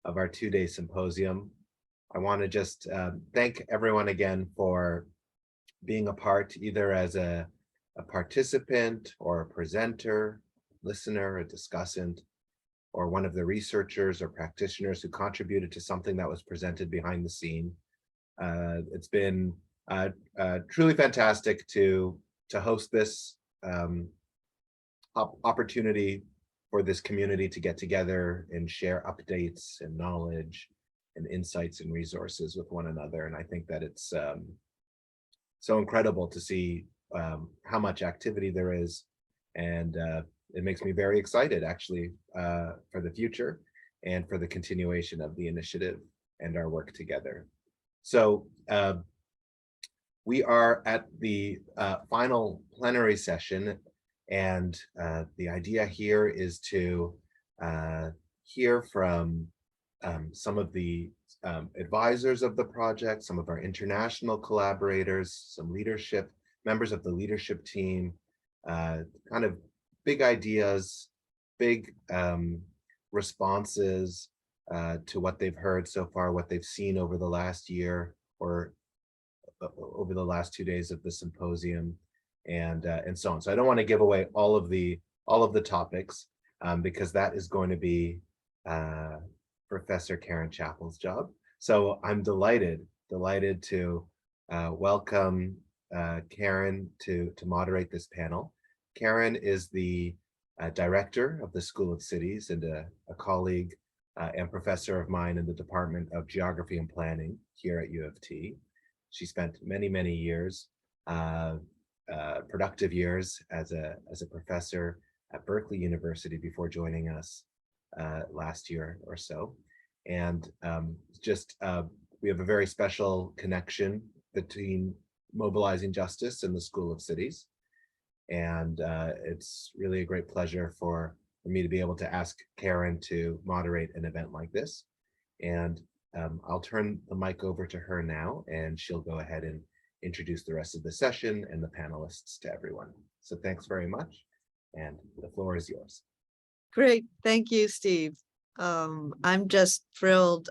of our two-day symposium. I want to just thank everyone again for being a part, either as a participant or a presenter, listener, a discussant, or one of the researchers or practitioners who contributed to something that was presented behind the scene. It's been truly fantastic to host this opportunity for this community to get together and share updates and knowledge and insights and resources with one another. And I think that it's so incredible to see how much activity there is. And it makes me very excited, actually, for the future and for the continuation of the initiative and our work together. So we are at the final plenary session, and the idea here is to hear from some of the advisors of the project, some of our international collaborators, some leadership, members of the leadership team, kind of big ideas, big responses to what they've heard so far, what they've seen over the last year or over the last 2 days of the symposium, and so on. So I don't want to give away all of the topics because that is going to be Professor Karen Chapple's job. So I'm delighted to welcome Karen to moderate this panel. Karen is the director of the School of Cities and a colleague and professor of mine in the Department of Geography and Planning here at U of T. She spent many years, productive years as a professor at Berkeley University before joining us last year or so. And we have a very special connection between Mobilizing Justice and the School of Cities. And it's really a great pleasure for me to be able to ask Karen to moderate an event like this. And I'll turn the mic over to her now, and she'll go ahead and introduce the rest of the session and the panelists to everyone. So thanks very much, and the floor is yours. Great, thank you, Steve. I'm just thrilled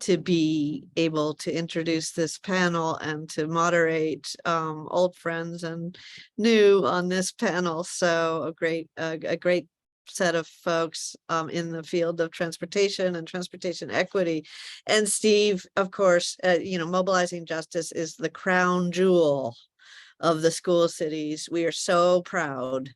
to be able to introduce this panel and to moderate old friends and new on this panel. So a great set of folks in the field of transportation and transportation equity. And Steve, of course, Mobilizing Justice is the crown jewel of the School of Cities. We are so proud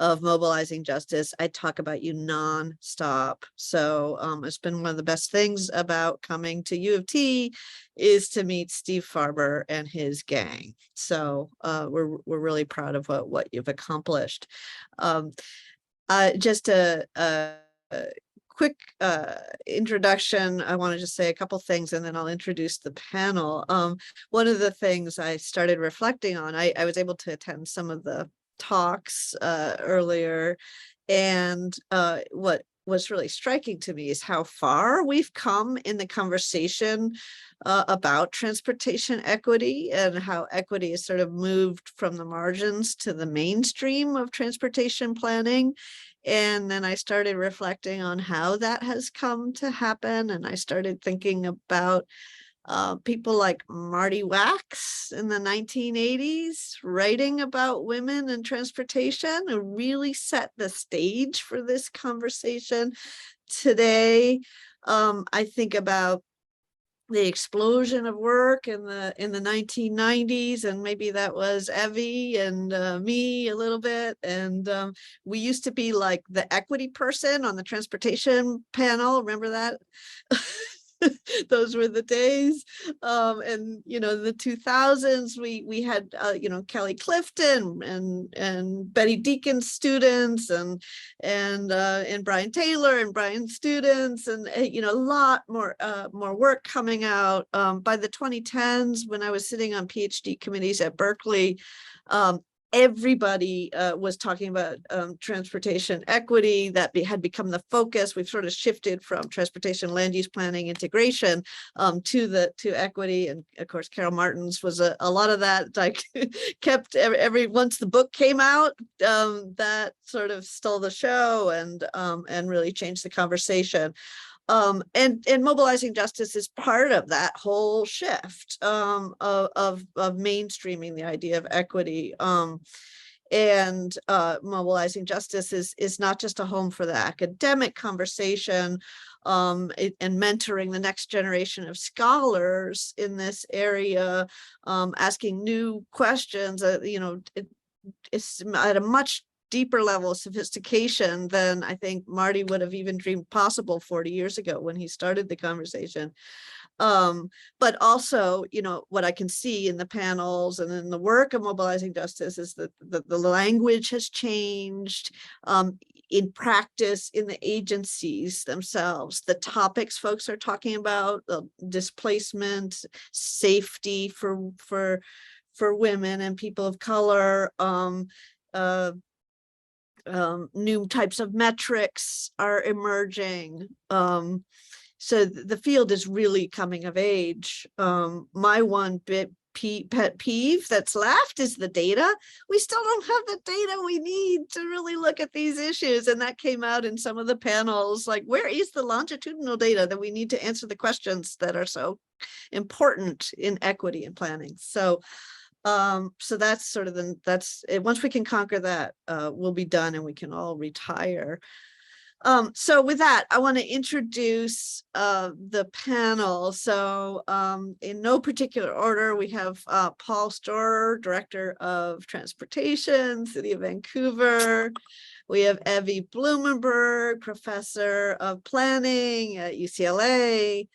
of Mobilizing Justice. I talk about you nonstop. So it's been one of the best things about coming to U of T is to meet Steve Farber and his gang. So we're really proud of what you've accomplished. Just a quick introduction. I want to just say a couple things and then I'll introduce the panel. One of the things I started reflecting on, I was able to attend some of the talks earlier, and what was really striking to me is how far we've come in the conversation about transportation equity, and how equity has sort of moved from the margins to the mainstream of transportation planning. And then I started reflecting on how that has come to happen, and I started thinking about people like Marty Wax in the 1980s writing about women and transportation, who really set the stage for this conversation. Today, I think about the explosion of work in the 1990s, and maybe that was Evie and me a little bit. And we used to be like the equity person on the transportation panel. Remember that? Those were the days. And the 2000s, we had Kelly Clifton and Betty Deacon's students and Brian Taylor and Brian's students, and a lot more work coming out. By the 2010s, when I was sitting on PhD committees at Berkeley, everybody was talking about transportation equity. That had become the focus. We've sort of shifted from transportation land use planning integration to equity. And of course, Carol Martens was a lot of that. Like kept once the book came out, that sort of stole the show and really changed the conversation. And mobilizing justice is part of that whole shift of mainstreaming the idea of equity. And mobilizing justice is not just a home for the academic conversation and mentoring the next generation of scholars in this area, asking new questions. It's at a much deeper level of sophistication than I think Marty would have even dreamed possible 40 years ago when he started the conversation. But also, what I can see in the panels and in the work of mobilizing justice is that the language has changed in practice, in the agencies themselves. The topics folks are talking about, displacement, safety for women and people of color, new types of metrics are emerging. So the field is really coming of age. My one pet peeve that's left is the data. We still don't have the data we need to really look at these issues. And that came out in some of the panels, like, where is the longitudinal data that we need to answer the questions that are so important in equity and planning? So that's sort of that's it. Once we can conquer that, we'll be done and we can all retire. So with that, I want to introduce the panel. So in no particular order, we have Paul Storer, Director of Transportation, City of Vancouver. We have Evie Blumenberg, Professor of Planning at UCLA.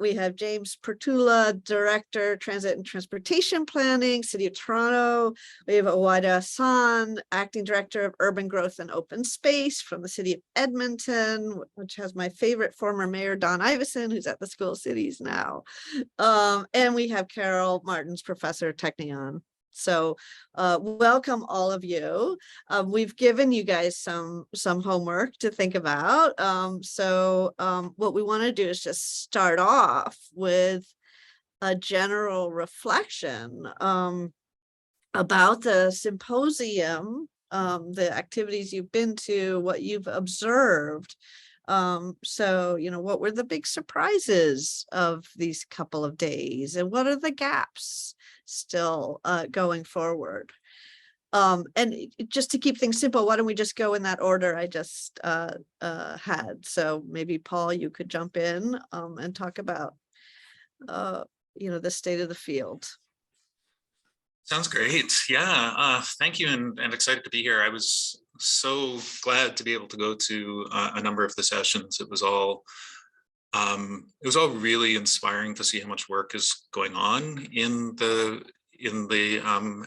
We have James Perttula, Director, Transit and Transportation Planning, City of Toronto. We have Howaida Hassan, Acting Director of Urban Growth and Open Space from the City of Edmonton, which has my favorite former Mayor Don Iveson, who's at the School of Cities now. And we have Karel, Martens Professor, Technion. So welcome all of you. We've given you guys some homework to think about. So what we want to do is just start off with a general reflection about the symposium, the activities you've been to, what you've observed. So, what were the big surprises of these couple of days, and what are the gaps still going forward? And just to keep things simple, why don't we just go in that order I just had? So maybe Paul, you could jump in and talk about the state of the field. Sounds great. Yeah, thank you, and excited to be here. I was so glad to be able to go to a number of the sessions. It was all really inspiring to see how much work is going on in the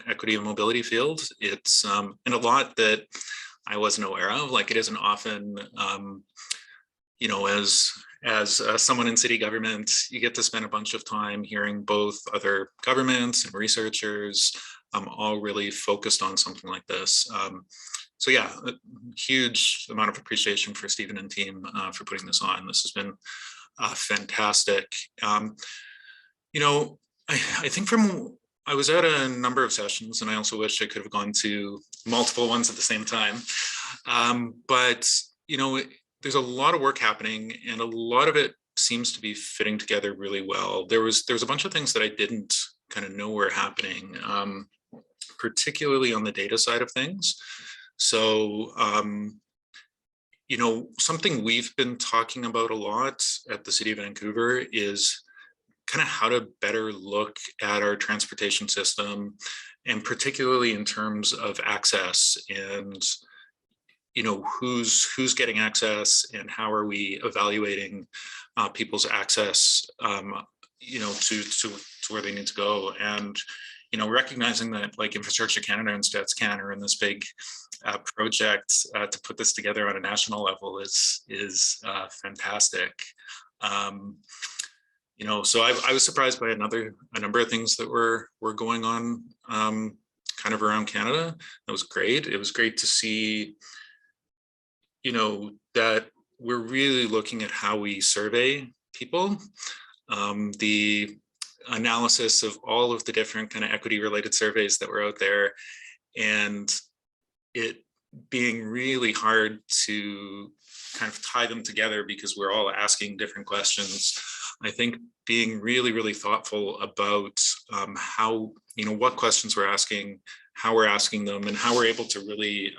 equity and mobility field. It's and a lot that I wasn't aware of. Like, it isn't often, as someone in city government, you get to spend a bunch of time hearing both other governments and researchers all really focused on something like this. So yeah, a huge amount of appreciation for Stephen and team for putting this on. This has been fantastic. I think I was at a number of sessions, and I also wish I could have gone to multiple ones at the same time. But there's a lot of work happening, and a lot of it seems to be fitting together really well. There was a bunch of things that I didn't kind of know were happening, particularly on the data side of things. So, something we've been talking about a lot at the City of Vancouver is kind of how to better look at our transportation system, and particularly in terms of access and who's getting access, and how are we evaluating people's access to where they need to go. And recognizing that, like, Infrastructure Canada and StatsCan are in this big project to put this together on a national level is fantastic. So I was surprised by a number of things that were going on kind of around Canada. That was great. It was great to see that we're really looking at how we survey people. The analysis of all of the different kind of equity related surveys that were out there, and it being really hard to kind of tie them together because we're all asking different questions. I think being really, really thoughtful about how, what questions we're asking, how we're asking them, and how we're able to really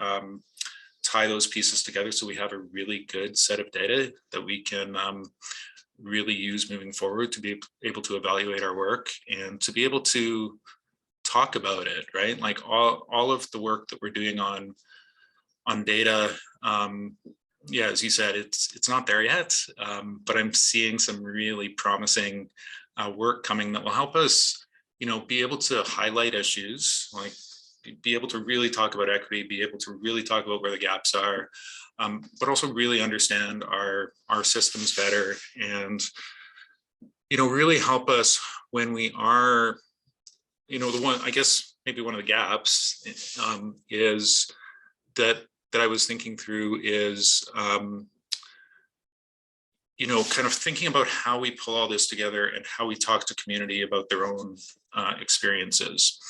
tie those pieces together so we have a really good set of data that we can really use moving forward to be able to evaluate our work and to be able to talk about it, right? Like all of the work that we're doing on data, yeah, as you said, it's not there yet, but I'm seeing some really promising work coming that will help us, be able to highlight issues, like be able to really talk about equity, be able to really talk about where the gaps are, but also really understand our systems better, and really help us when we are, I guess maybe one of the gaps is that I was thinking through is kind of thinking about how we pull all this together and how we talk to community about their own experiences.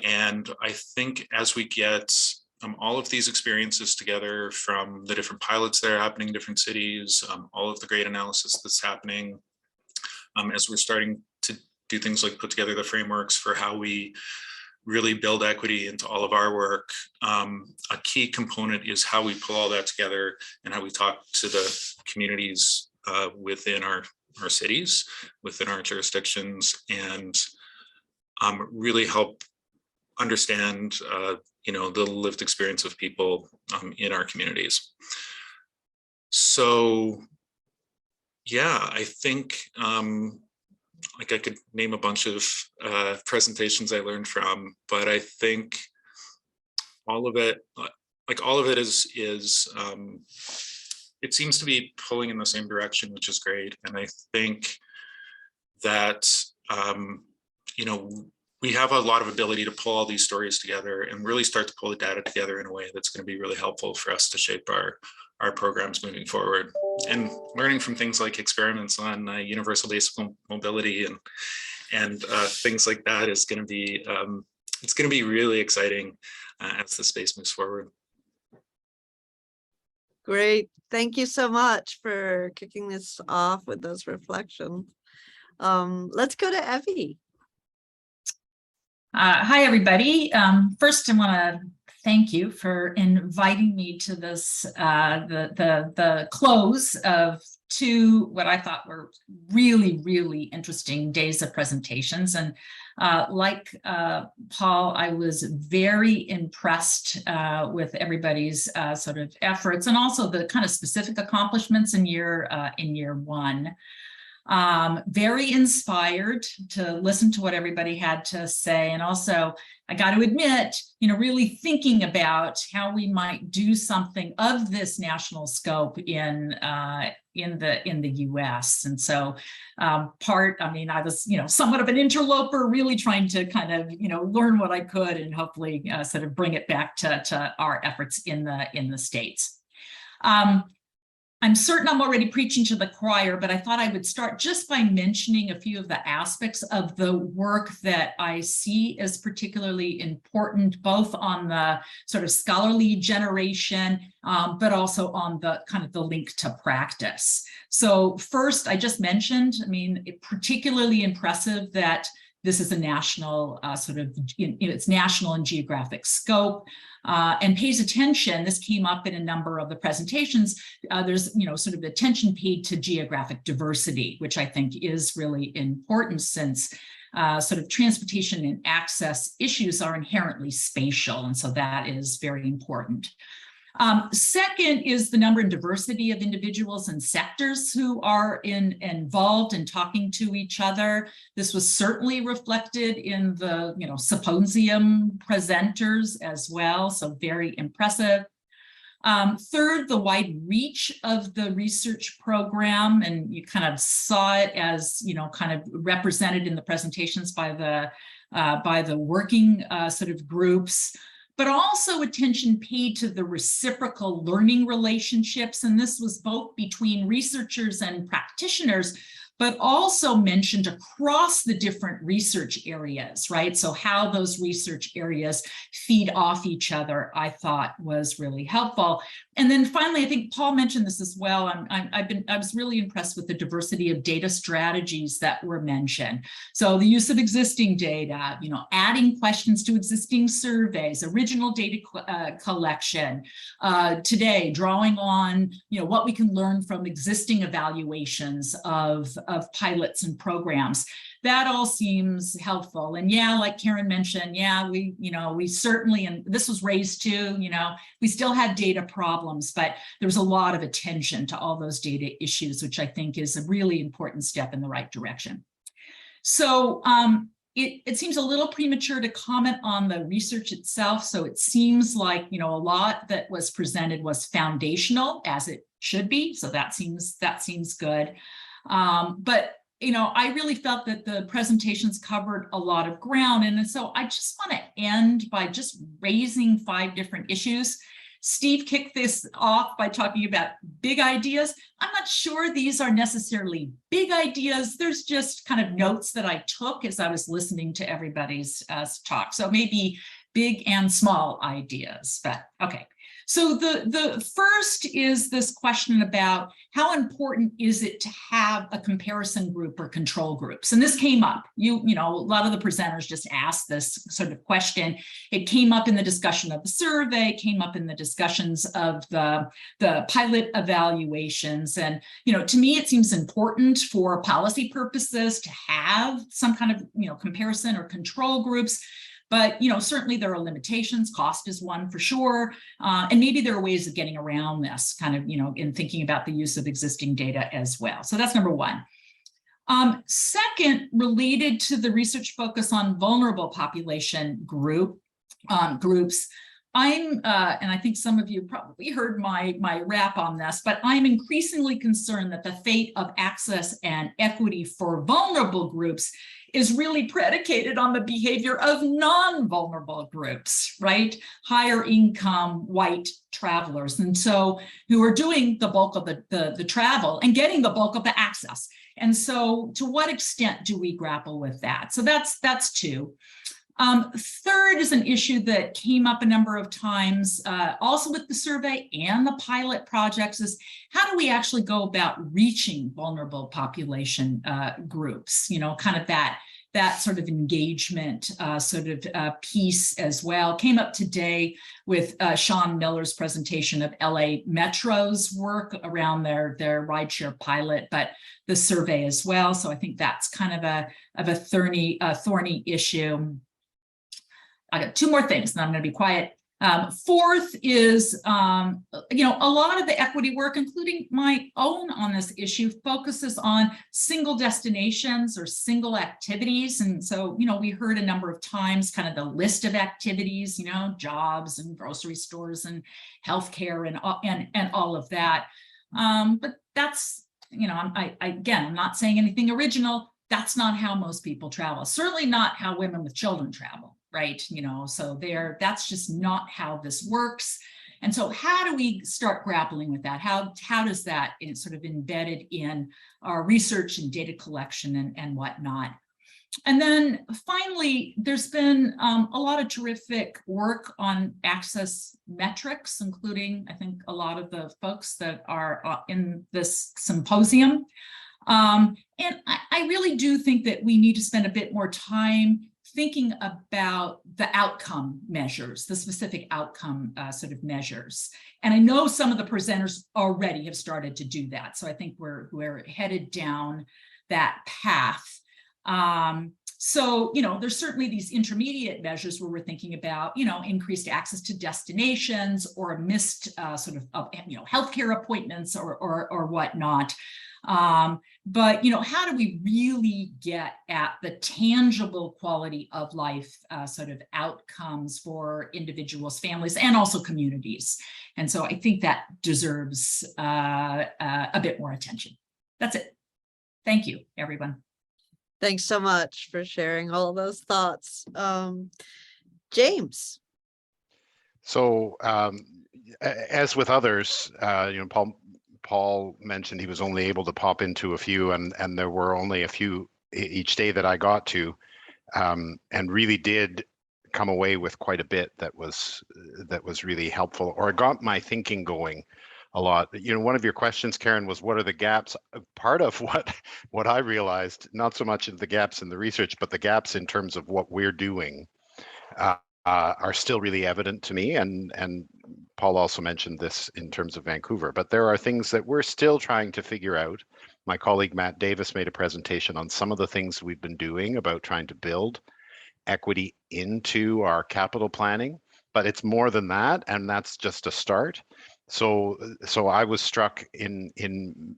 And I think as we get all of these experiences together from the different pilots that are happening in different cities, all of the great analysis that's happening, as we're starting to do things like put together the frameworks for how we really build equity into all of our work, a key component is how we pull all that together and how we talk to the communities within our cities, within our jurisdictions, and really help understand the lived experience of people in our communities. So yeah, I think like I could name a bunch of presentations I learned from, but I think all of it, is it seems to be pulling in the same direction, which is great. And I think that we have a lot of ability to pull all these stories together and really start to pull the data together in a way that's going to be really helpful for us to shape our programs moving forward. And learning from things like experiments on universal basic mobility and things like that is going to be it's going to be really exciting as the space moves forward. Great. Thank you so much for kicking this off with those reflections. Let's go to Evie. Hi, everybody. First, I want to thank you for inviting me to this, the close of two what I thought were really, really interesting days of presentations. And like Paul, I was very impressed with everybody's sort of efforts and also the kind of specific accomplishments in year one. Very inspired to listen to what everybody had to say. And also, I got to admit, really thinking about how we might do something of this national scope in the US. And so I was, somewhat of an interloper, really trying to kind of, learn what I could and hopefully sort of bring it back to our efforts in the States. I'm certain I'm already preaching to the choir, but I thought I would start just by mentioning a few of the aspects of the work that I see as particularly important, both on the sort of scholarly generation, but also on the kind of the link to practice. So first, I just mentioned, particularly impressive that this is a national it's national and geographic scope. And pays attention, this came up in a number of the presentations, there's, sort of attention paid to geographic diversity, which I think is really important since sort of transportation and access issues are inherently spatial. And so that is very important. Second is the number and diversity of individuals and sectors who are involved in talking to each other. This was certainly reflected in the symposium presenters as well, so very impressive. Third, the wide reach of the research program, and you kind of saw it as kind of represented in the presentations by the working sort of groups. But also attention paid to the reciprocal learning relationships. And this was both between researchers and practitioners, but also mentioned across the different research areas, right? So how those research areas feed off each other, I thought was really helpful. And then finally, I think Paul mentioned this as well. I was really impressed with the diversity of data strategies that were mentioned. So the use of existing data, adding questions to existing surveys, original data collection, today drawing on, what we can learn from existing evaluations of pilots and programs. That all seems helpful. And yeah, like Karen mentioned, yeah, we certainly, and this was raised too, we still had data problems, but there was a lot of attention to all those data issues, which I think is a really important step in the right direction. So it seems a little premature to comment on the research itself. So it seems like, a lot that was presented was foundational, as it should be. So that seems good. But I really felt that the presentations covered a lot of ground. And so I just want to end by just raising 5 different issues. Steve kicked this off by talking about big ideas. I'm not sure these are necessarily big ideas. There's just kind of notes that I took as I was listening to everybody's talk. So maybe big and small ideas, but okay. So the first is this question about how important is it to have a comparison group or control groups? And this came up, a lot of the presenters just asked this sort of question. It came up in the discussion of the survey, came up in the discussions of the pilot evaluations. And, to me, it seems important for policy purposes to have some kind of, comparison or control groups. But, certainly there are limitations. Cost is one for sure. And maybe there are ways of getting around this kind of, in thinking about the use of existing data as well. So that's number one. Second, related to the research focus on vulnerable population groups, and I think some of you probably heard my rap on this, but I'm increasingly concerned that the fate of access and equity for vulnerable groups is really predicated on the behavior of non-vulnerable groups, right? Higher income white travelers. And so who are doing the bulk of the travel and getting the bulk of the access. And so to what extent do we grapple with that? So that's 2. Third is an issue that came up a number of times, also with the survey and the pilot projects, is how do we actually go about reaching vulnerable population groups? Kind of that sort of engagement piece as well. Came up today with Sean Miller's presentation of LA Metro's work around their rideshare pilot, but the survey as well. So I think that's kind of a thorny issue. I got 2 more things, and I'm going to be quiet. Fourth is, a lot of the equity work, including my own on this issue, focuses on single destinations or single activities. And so, we heard a number of times kind of the list of activities, jobs and grocery stores and healthcare and all of that. But that's, I'm not saying anything original. That's not how most people travel. Certainly not how women with children travel. Right, so that's just not how this works. And so how do we start grappling with that? How does that sort of embedded in our research and data collection and whatnot? And then finally, there's been a lot of terrific work on access metrics, including, I think, a lot of the folks that are in this symposium. And I really do think that we need to spend a bit more time thinking about the outcome measures, the specific outcome sort of measures. And I know some of the presenters already have started to do that. So I think we're headed down that path. So, there's certainly these intermediate measures where we're thinking about, increased access to destinations or missed sort of, healthcare appointments or whatnot. But, how do we really get at the tangible quality of life sort of outcomes for individuals, families, and also communities? And so I think that deserves a bit more attention. That's it. Thank you, everyone. Thanks so much for sharing all of those thoughts. James. So as with others, Paul mentioned he was only able to pop into a few, and there were only a few each day that I got to, and really did come away with quite a bit that was really helpful, or got my thinking going a lot. You know, one of your questions, Karen, was what are the gaps? Part of what I realized, not so much of the gaps in the research, but the gaps in terms of what we're doing are still really evident to me. And Paul also mentioned this in terms of Vancouver, but there are things that we're still trying to figure out. My colleague Matt Davis made a presentation on some of the things we've been doing about trying to build equity into our capital planning, but it's more than that, and that's just a start. So I was struck in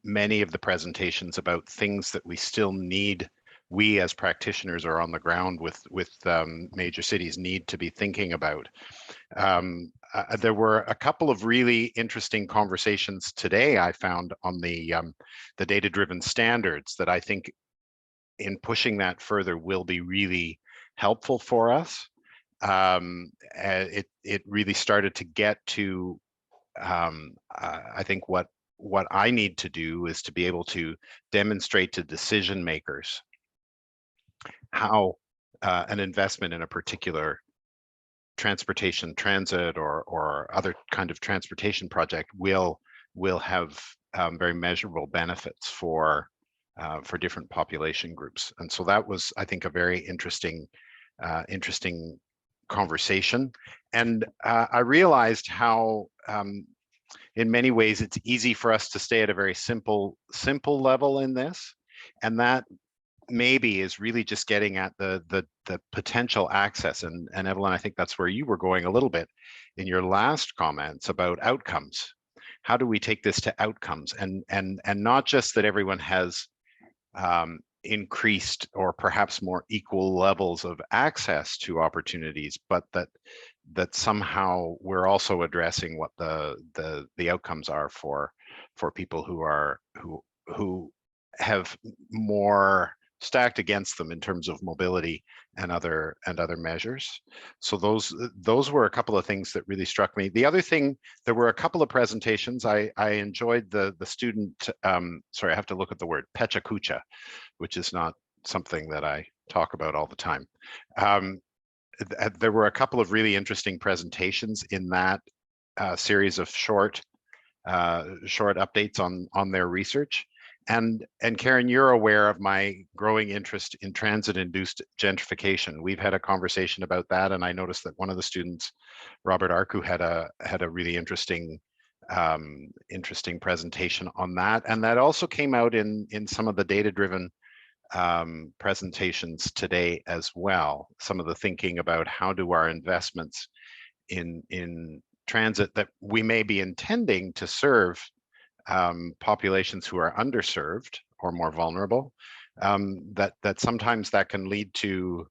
many of the presentations about things that we still need. We as practitioners are on the ground with major cities need to be thinking about. There were a couple of really interesting conversations today I found on the data-driven standards that I think in pushing that further will be really helpful for us. It really started to get to, I think what I need to do is to be able to demonstrate to decision makers how an investment in a particular transportation, transit, or other kind of transportation project will have very measurable benefits for different population groups. And so that was, I think, a very interesting conversation. And I realized how in many ways it's easy for us to stay at a very simple level in this, and that maybe is really just getting at the potential access. And Evelyn, I think that's where you were going a little bit in your last comments about outcomes. How do we take this to outcomes, and not just that everyone has increased or perhaps more equal levels of access to opportunities, but that somehow we're also addressing what the outcomes are for people who have more stacked against them in terms of mobility and other measures. So those were a couple of things that really struck me. The other thing, there were a couple of presentations. I enjoyed the student, sorry, I have to look at the word, Pecha Kucha, which is not something that I talk about all the time. There were a couple of really interesting presentations in that series of short updates on their research. And Karen, you're aware of my growing interest in transit-induced gentrification. We've had a conversation about that, and I noticed that one of the students, Robert Arku, had a really interesting presentation on that, and that also came out in some of the data-driven presentations today as well. Some of the thinking about how do our investments in transit that we may be intending to serve populations who are underserved or more vulnerable, that sometimes that can lead to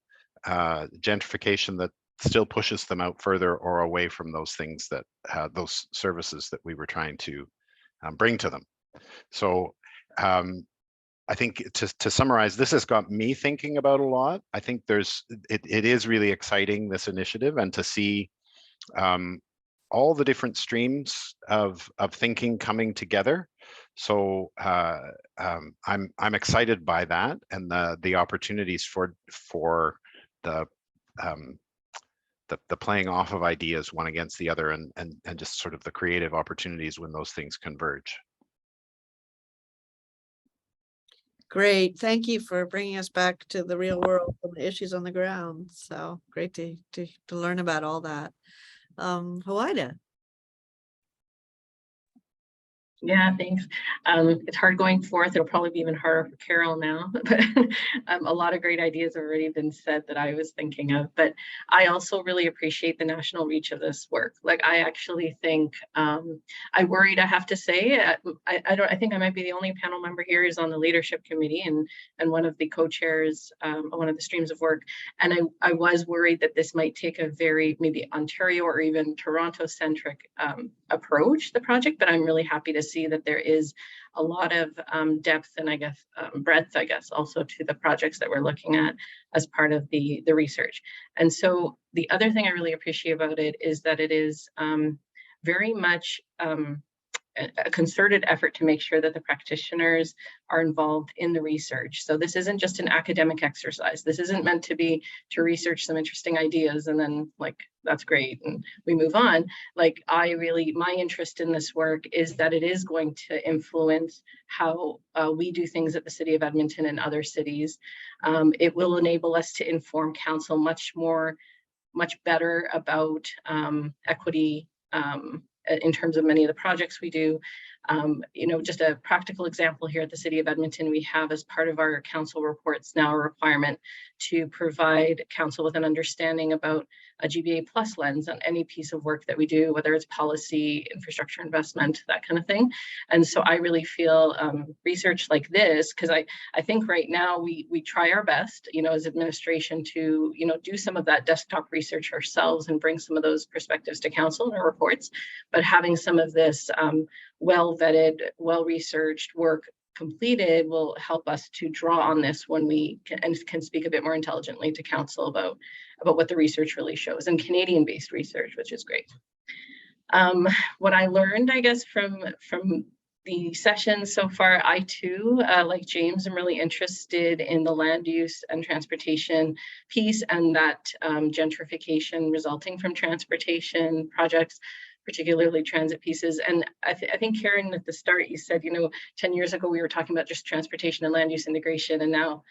gentrification that still pushes them out further or away from those things that those services that we were trying to bring to them. So I think to summarize, this has got me thinking about a lot. I think it is really exciting, this initiative, and to see all the different streams of thinking coming together. So I'm excited by that, and the opportunities for the playing off of ideas one against the other, and just sort of the creative opportunities when those things converge. Great. Thank you for bringing us back to the real world and the issues on the ground. So great to learn about all that. Howaida. Yeah, thanks. It's hard going forth. It'll probably be even harder for Karel now, but a lot of great ideas have already been said that I was thinking of. But I also really appreciate the national reach of this work. Like, I actually think I worried, I have to say, I think I might be the only panel member here who's on the leadership committee and one of the co-chairs, one of the streams of work. And I was worried that this might take a very maybe Ontario or even Toronto centric approach, the project, but I'm really happy to see that there is a lot of depth and I guess breadth, I guess, also to the projects that we're looking at as part of the research. And so the other thing I really appreciate about it is that it is very much a concerted effort to make sure that the practitioners are involved in the research. So this isn't just an academic exercise. This isn't meant to be to research some interesting ideas and then like, that's great and we move on. Like my interest in this work is that it is going to influence how we do things at the City of Edmonton and other cities. It will enable us to inform council much better about equity in terms of many of the projects we do. Just a practical example here at the City of Edmonton, we have as part of our council reports now a requirement to provide council with an understanding about a GBA plus lens on any piece of work that we do, whether it's policy, infrastructure investment, that kind of thing. And so I really feel research like this, because I think right now we try our best, as administration to, do some of that desktop research ourselves and bring some of those perspectives to council in our reports. But having some of this well-vetted, well-researched work completed will help us to draw on this when we can speak a bit more intelligently to council about what the research really shows, and Canadian-based research, which is great. What I learned, I guess, from the sessions so far, I too, like James, am really interested in the land use and transportation piece, and that gentrification resulting from transportation projects, particularly transit pieces. And I think, Karen, at the start, you said, 10 years ago, we were talking about just transportation and land use integration, and now,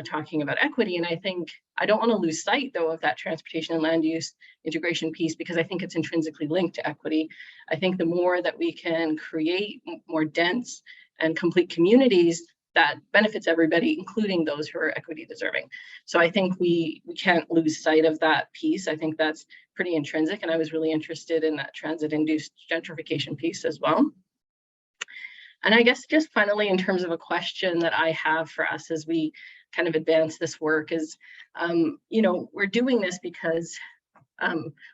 talking about equity. And I think I don't want to lose sight, though, of that transportation and land use integration piece, because I think it's intrinsically linked to equity. I think the more that we can create more dense and complete communities, that benefits everybody, including those who are equity deserving. So I think we can't lose sight of that piece. I think that's pretty intrinsic, and I was really interested in that transit-induced gentrification piece as well. And I guess just finally, in terms of a question that I have for us as we kind of advance this work is, we're doing this because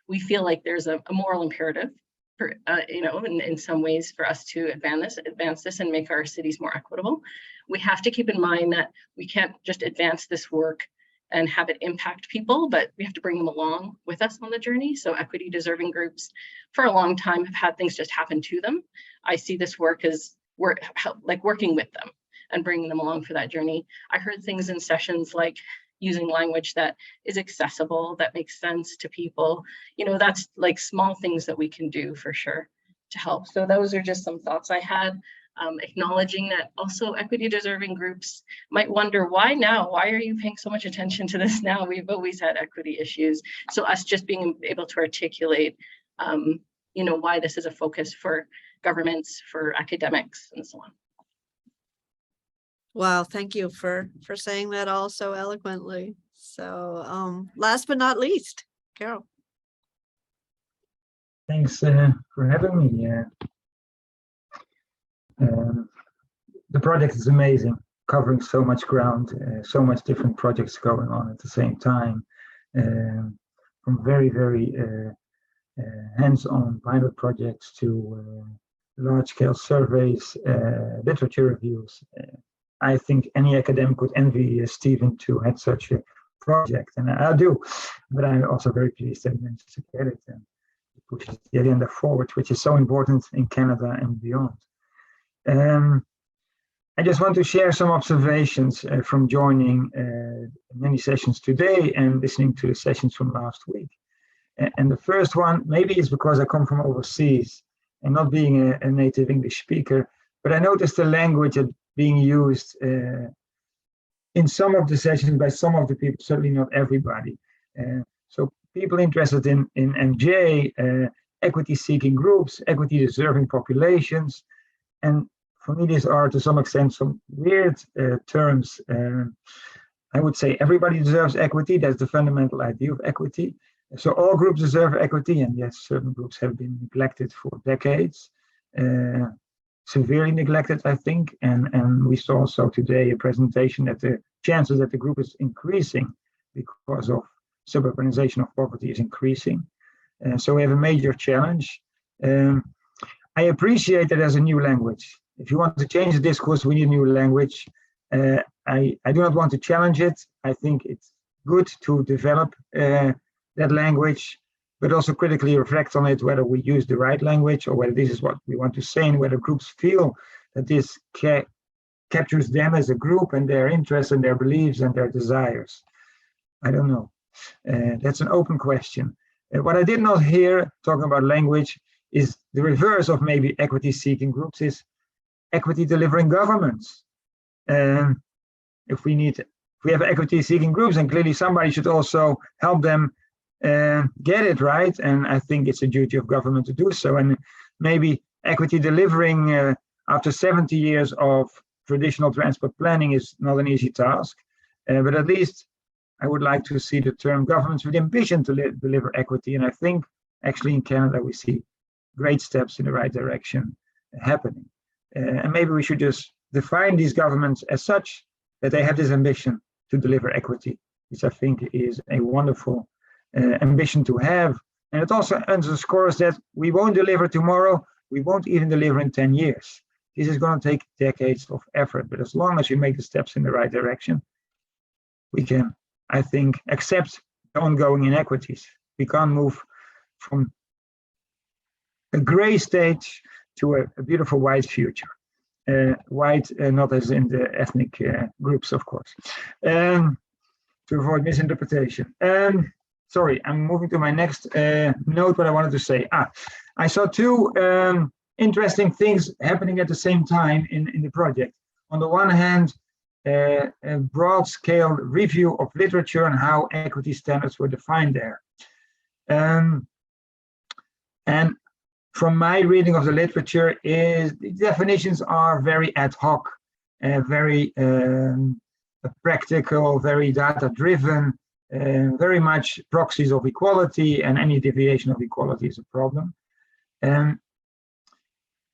we feel like there's a moral imperative for, in some ways for us to advance this and make our cities more equitable. We have to keep in mind that we can't just advance this work and have it impact people, but we have to bring them along with us on the journey. So equity deserving groups for a long time have had things just happen to them. I see this work as working with them and bringing them along for that journey. I heard things in sessions like using language that is accessible, that makes sense to people. That's like small things that we can do for sure to help. So those are just some thoughts I had, acknowledging that also equity deserving groups might wonder, why now? Why are you paying so much attention to this now? We've always had equity issues. So us just being able to articulate, why this is a focus for governments, for academics, and so on. Wow, thank you for saying that all so eloquently. So last but not least, Karel. Thanks for having me. The project is amazing, covering so much ground, so much different projects going on at the same time, from very, very hands-on pilot projects to large-scale surveys, literature reviews. I think any academic would envy Stephen to head such a project, and I do, but I'm also very pleased that he managed to get it and pushes the agenda forward, which is so important in Canada and beyond. I just want to share some observations from joining many sessions today and listening to the sessions from last week. And the first one, maybe it's because I come from overseas and not being a native English speaker, but I noticed the language being used in some of the sessions by some of the people, certainly not everybody. So people interested in MJ, equity-seeking groups, equity-deserving populations, and for me, these are to some extent some weird terms. I would say everybody deserves equity. That's the fundamental idea of equity. So all groups deserve equity, and yes, certain groups have been neglected for decades, severely neglected, I think. And we saw also today a presentation that the chances that the group is increasing because of suburbanization of poverty is increasing. So we have a major challenge. I appreciate that as a new language. If you want to change the discourse, we need a new language. I do not want to challenge it. I think it's good to develop that language, but also critically reflect on it, whether we use the right language or whether this is what we want to say, and whether groups feel that this captures them as a group and their interests and their beliefs and their desires. I don't know. That's an open question. What I did not hear talking about language is the reverse of maybe equity-seeking groups, is equity delivering governments. If we have equity-seeking groups, and clearly somebody should also help them get it right. And I think it's a duty of government to do so. And maybe equity delivering after 70 years of traditional transport planning is not an easy task, but at least I would like to see the term governments with ambition to deliver equity. And I think actually in Canada we see great steps in the right direction happening. And maybe we should just define these governments as such that they have this ambition to deliver equity, which I think is a wonderful ambition to have. And it also underscores that we won't deliver tomorrow, we won't even deliver in 10 years. This is going to take decades of effort, but as long as we make the steps in the right direction, we can, I think, accept the ongoing inequities. We can't move from a gray stage to a beautiful white future. White, not as in the ethnic groups, of course, to avoid misinterpretation. Sorry, I'm moving to my next note, what I wanted to say. I saw two interesting things happening at the same time in the project. On the one hand, a broad-scale review of literature and how equity standards were defined there. And from my reading of the literature, the definitions are very ad hoc, very practical, very data-driven, very much proxies of equality, and any deviation of equality is a problem. And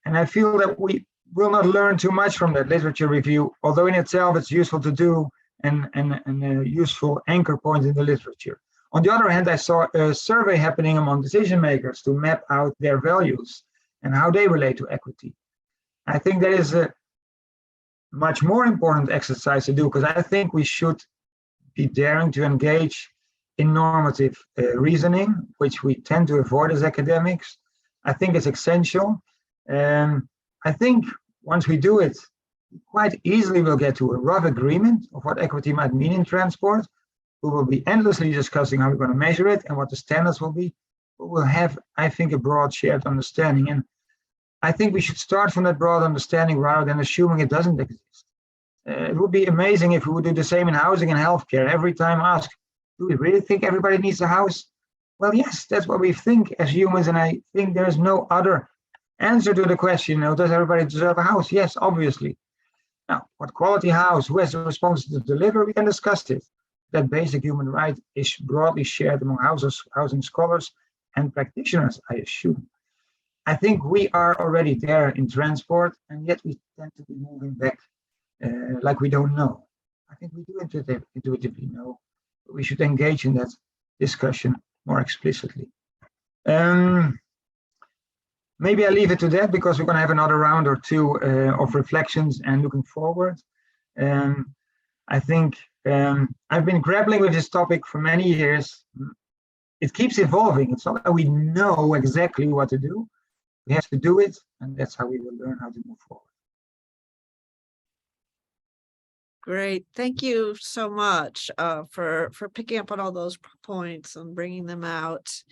I feel that we will not learn too much from that literature review, although in itself it's useful to do and a useful anchor point in the literature. On the other hand, I saw a survey happening among decision makers to map out their values and how they relate to equity. I think that is a much more important exercise to do, because I think we should be daring to engage in normative reasoning, which we tend to avoid as academics. I think it's essential. I think once we do it, quite easily we'll get to a rough agreement of what equity might mean in transport. We will be endlessly discussing how we're going to measure it and what the standards will be. But we'll have, I think, a broad shared understanding. And I think we should start from that broad understanding rather than assuming it doesn't exist. It would be amazing if we would do the same in housing and healthcare. Every time ask, do we really think everybody needs a house? Well, yes, that's what we think as humans. And I think there's no other answer to the question, does everybody deserve a house? Yes, obviously. Now, what quality house, who has the responsibility to deliver, we can discuss it. That basic human right is broadly shared among housing scholars and practitioners, I assume. I think we are already there in transport, and yet we tend to be moving back like we don't know. I think we do intuitively know, but we should engage in that discussion more explicitly. Maybe I leave it to that, because we're going to have another round or two of reflections and looking forward. I think I've been grappling with this topic for many years. It keeps evolving. It's not that we know exactly what to do. We have to do it, and that's how we will learn how to move forward. Great. Thank you so much for picking up on all those points and bringing them out.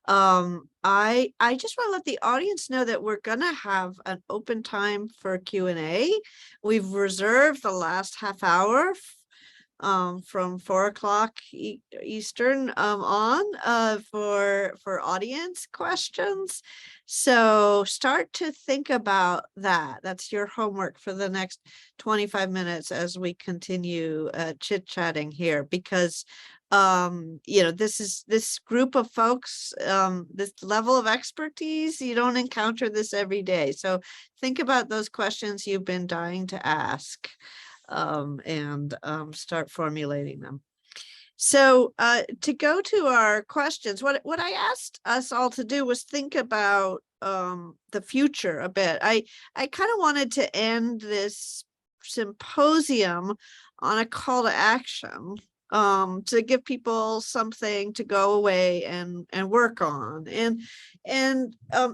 I just want to let the audience know that we're going to have an open time for Q&A. We've reserved the last half hour from 4 o'clock Eastern on for audience questions. So start to think about that. That's your homework for the next 25 minutes as we continue chit-chatting here, because this group of folks, this level of expertise, you don't encounter this every day. So think about those questions you've been dying to ask. And start formulating them. So to go to our questions, what I asked us all to do was think about the future a bit. I kind of wanted to end this symposium on a call to action. to give people something to go away and work on.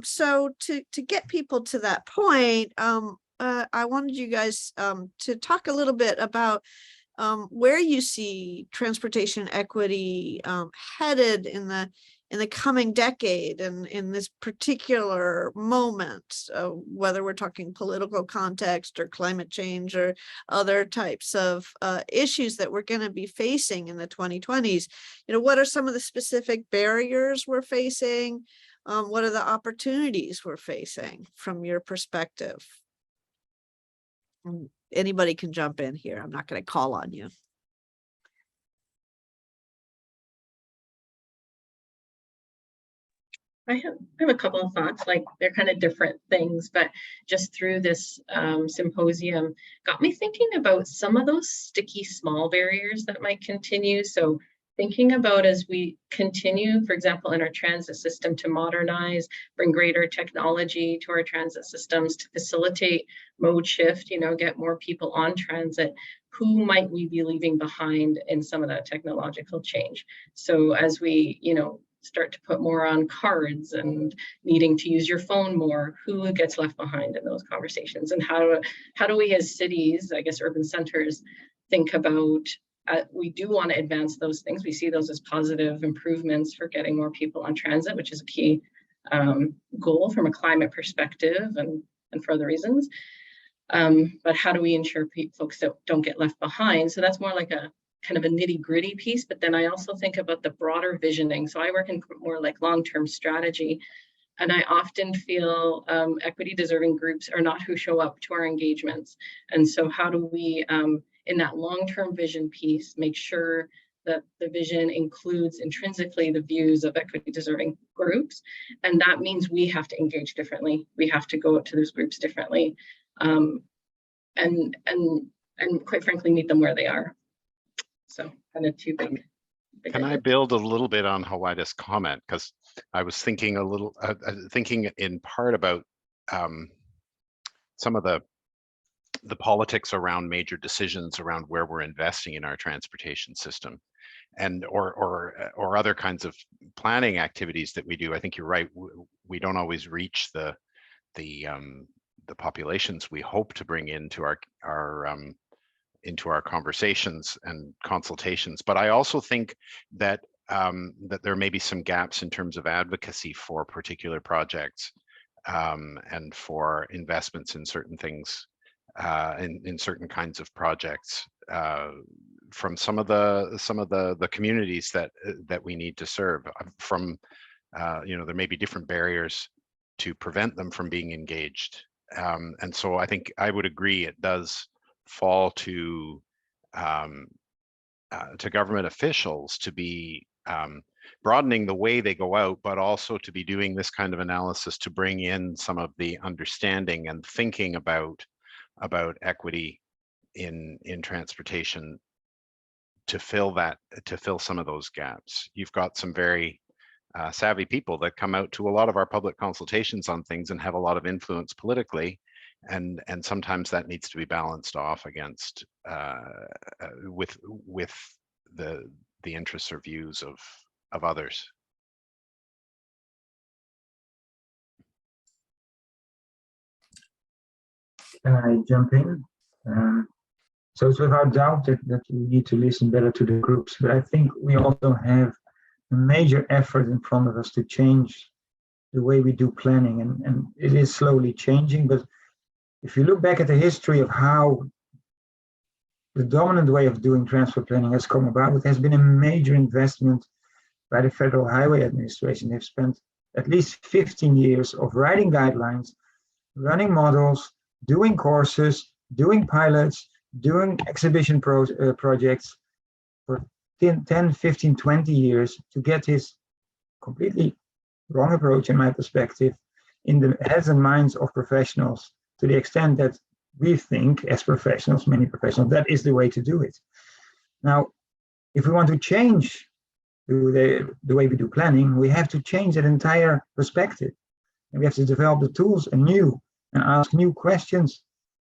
So to get people to that point, I wanted you guys to talk a little bit about where you see transportation equity headed in the coming decade and in this particular moment, whether we're talking political context or climate change or other types of issues that we're going to be facing in the 2020s. What are some of the specific barriers we're facing? What are the opportunities we're facing from your perspective? Anybody can jump in here. I'm not going to call on you. I have a couple of thoughts, like they're kind of different things, but just through this symposium got me thinking about some of those sticky small barriers that might continue. So thinking about as we continue, for example, in our transit system to modernize, bring greater technology to our transit systems to facilitate mode shift, get more people on transit, who might we be leaving behind in some of that technological change? So as we, start to put more on cards and needing to use your phone more, who gets left behind in those conversations? And how do we as cities, I guess urban centers, think about, we do want to advance those things. We see those as positive improvements for getting more people on transit, which is a key goal from a climate perspective and for other reasons. But how do we ensure folks don't get left behind? So that's more like a kind of a nitty-gritty piece, but then I also think about the broader visioning. So I work in more like long-term strategy, and I often feel equity deserving groups are not who show up to our engagements. And so how do we, in that long-term vision piece, make sure that the vision includes intrinsically the views of equity deserving groups? And that means we have to engage differently. We have to go out to those groups differently, and quite frankly, meet them where they are. So kind of two big. Can I build a little bit on Hawaida's comment? Because I was thinking a little, thinking in part about some of the politics around major decisions around where we're investing in our transportation system, and or other kinds of planning activities that we do. I think you're right. We don't always reach the populations we hope to bring into our conversations and consultations. But I also think that that there may be some gaps in terms of advocacy for particular projects and for investments in certain things, in certain kinds of projects from some of the communities that we need to serve. There may be different barriers to prevent them from being engaged, and so I think I would agree it does fall to government officials to be broadening the way they go out, but also to be doing this kind of analysis to bring in some of the understanding and thinking about equity in transportation to fill some of those gaps. You've got some very savvy people that come out to a lot of our public consultations on things and have a lot of influence politically. And sometimes that needs to be balanced off against with the interests or views of others. Can I jump in? So it's without doubt that we need to listen better to the groups, but I think we also have a major effort in front of us to change the way we do planning, and it is slowly changing. But if you look back at the history of how the dominant way of doing transport planning has come about, it has been a major investment by the Federal Highway Administration. They've spent at least 15 years of writing guidelines, running models, doing courses, doing pilots, doing exhibition projects for 10, 15, 20 years to get his completely wrong approach, in my perspective, in the heads and minds of professionals, to the extent that we think as professionals, many professionals, that is the way to do it. Now, if we want to change the way we do planning, we have to change that entire perspective. And we have to develop the tools anew and ask new questions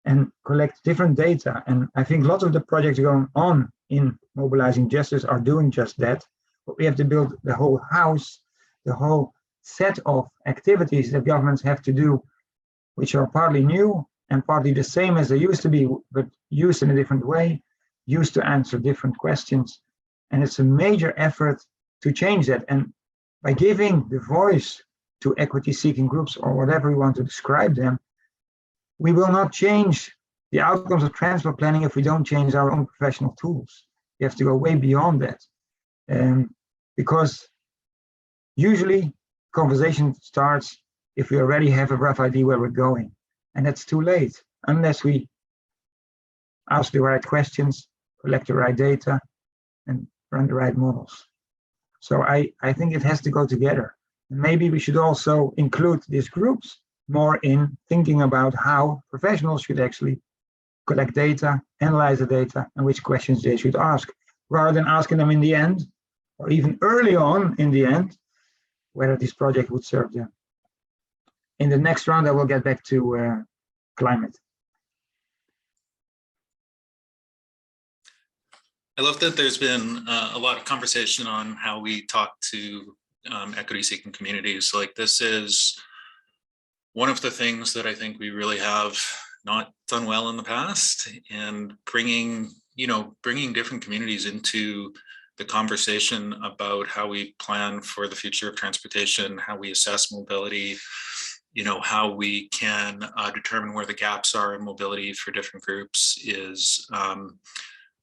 and collect different data. And I think lots of the projects going on in Mobilizing Justice are doing just that. But we have to build the whole house, the whole set of activities that governments have to do, which are partly new and partly the same as they used to be, but used in a different way, used to answer different questions. And it's a major effort to change that. And by giving the voice to equity-seeking groups, or whatever we want to describe them, we will not change the outcomes of transport planning if we don't change our own professional tools. We have to go way beyond that. Because usually conversation starts if we already have a rough idea where we're going. And that's too late, unless we ask the right questions, collect the right data, and run the right models. So I think it has to go together. Maybe we should also include these groups more in thinking about how professionals should actually collect data, analyze the data, and which questions they should ask, rather than asking them in the end, or even early on in the end, whether this project would serve them. In the next round, I will get back to climate. I love that there's been a lot of conversation on how we talk to equity-seeking communities. Like, this is one of the things that I think we really have not done well in the past, and bringing different communities into the conversation about how we plan for the future of transportation, how we assess mobility, how we can determine where the gaps are in mobility for different groups is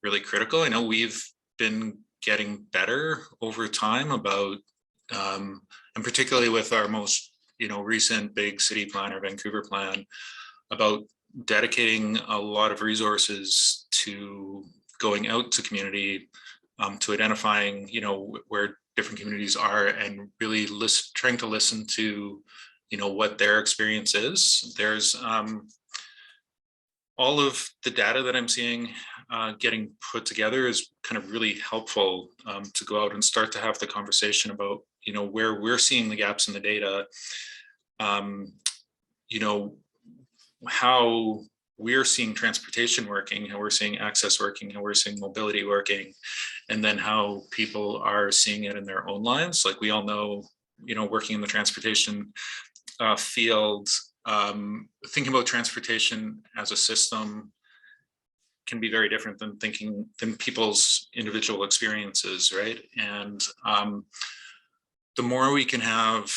really critical. I know we've been getting better over time about, and particularly with our most recent big city plan, or Vancouver plan, about dedicating a lot of resources to going out to community, to identifying where different communities are, and really trying to listen to what their experience is. There's all of the data that I'm seeing getting put together is kind of really helpful to go out and start to have the conversation about where we're seeing the gaps in the data, how we're seeing transportation working, how we're seeing access working, how we're seeing mobility working, and then how people are seeing it in their own lives. Like, we all know, working in the transportation field, thinking about transportation as a system can be very different than people's individual experiences, right? And the more we can have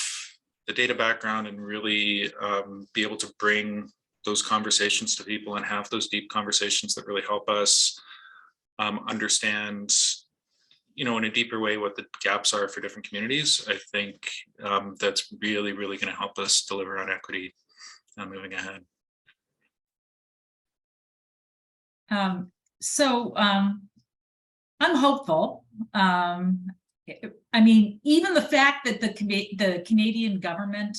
the data background and really be able to bring those conversations to people and have those deep conversations that really help us understand, in a deeper way, what the gaps are for different communities, I think that's really, really going to help us deliver on equity moving ahead. So I'm hopeful. I mean, even the fact that the Canadian government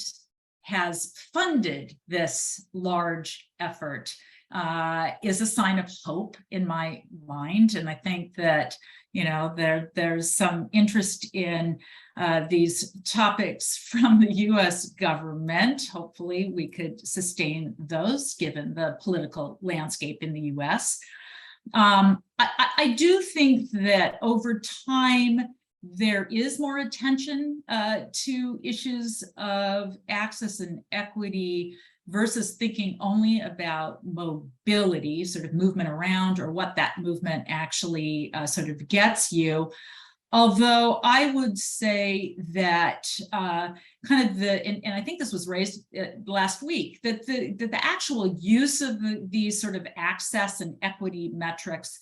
has funded this large effort is a sign of hope in my mind. And I think that, there's some interest in these topics from the US government. Hopefully we could sustain those given the political landscape in the US. I do think that over time, there is more attention to issues of access and equity versus thinking only about mobility, sort of movement around, or what that movement actually sort of gets you. Although I would say that kind of and I think this was raised last week, that the actual use of these sort of access and equity metrics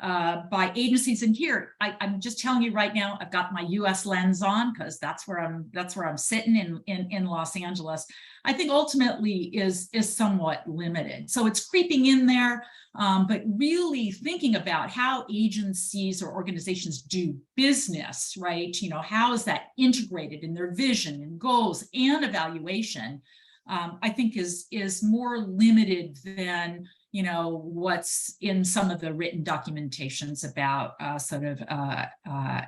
by agencies, and here I'm just telling you right now, I've got my US lens on because that's where I'm sitting in Los Angeles. I think ultimately is somewhat limited. So it's creeping in there, but really thinking about how agencies or organizations do business, right? How is that integrated in their vision and goals and evaluation? I think is more limited than you know, what's in some of the written documentations about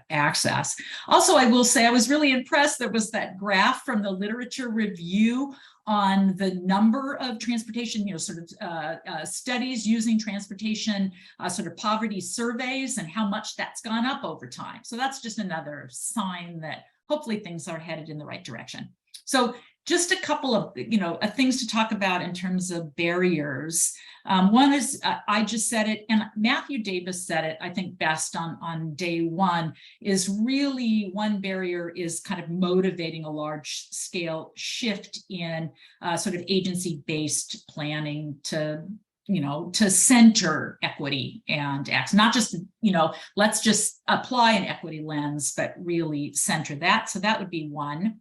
access. Also, I will say I was really impressed. There was that graph from the literature review on the number of transportation, you know, sort of studies using transportation, sort of poverty surveys, and how much that's gone up over time. So that's just another sign that hopefully things are headed in the right direction. So just a couple of, you know, things to talk about in terms of barriers. One is, I just said it, and Matthew Davis said it, I think best on day one, is really one barrier is kind of motivating a large scale shift in sort of agency-based planning to, you know, to center equity and access, not just, you know, let's just apply an equity lens, but really center that. So that would be one.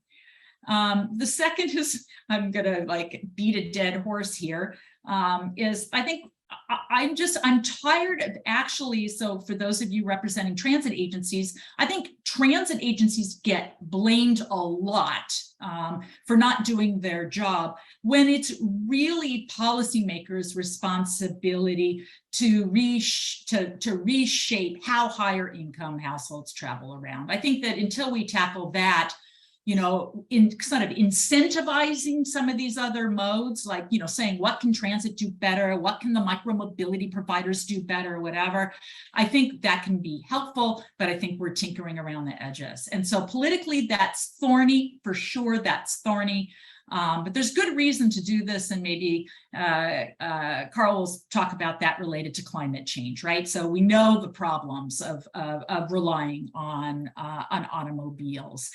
The second is, I'm gonna like beat a dead horse here, is I think I'm tired of actually, so for those of you representing transit agencies, I think transit agencies get blamed a lot for not doing their job, when it's really policymakers' responsibility to reshape how higher income households travel around. I think that until we tackle that, you know, in sort of incentivizing some of these other modes, like, you know, saying what can transit do better, what can the micromobility providers do better, whatever, I think that can be helpful, but I think we're tinkering around the edges. And so politically, that's thorny, for sure, that's thorny. But there's good reason to do this, and maybe Karel will talk about that related to climate change, right? So we know the problems of relying on automobiles.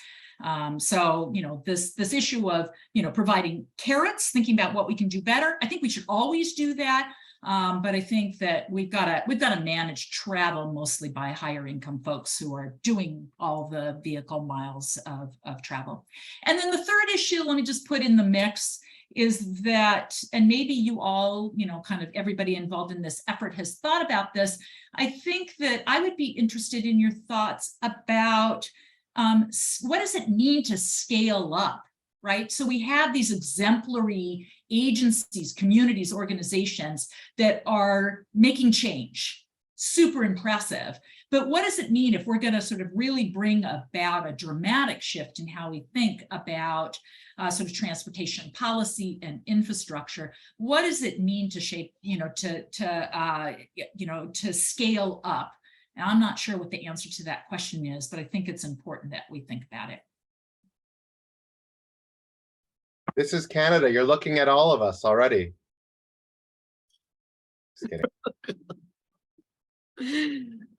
So, you know, this issue of, you know, providing carrots, thinking about what we can do better. I think we should always do that. But I think that we've got to manage travel mostly by higher income folks who are doing all the vehicle miles of travel. And then the third issue, let me just put in the mix, is that, and maybe you all, you know, kind of everybody involved in this effort has thought about this. I think that I would be interested in your thoughts about what does it mean to scale up, right? So we have these exemplary agencies, communities, organizations that are making change, super impressive. But what does it mean if we're going to sort of really bring about a dramatic shift in how we think about sort of transportation policy and infrastructure? What does it mean to shape, you know, to scale up? Now, I'm not sure what the answer to that question is, but I think it's important that we think about it. This is Canada. You're looking at all of us already. Just kidding.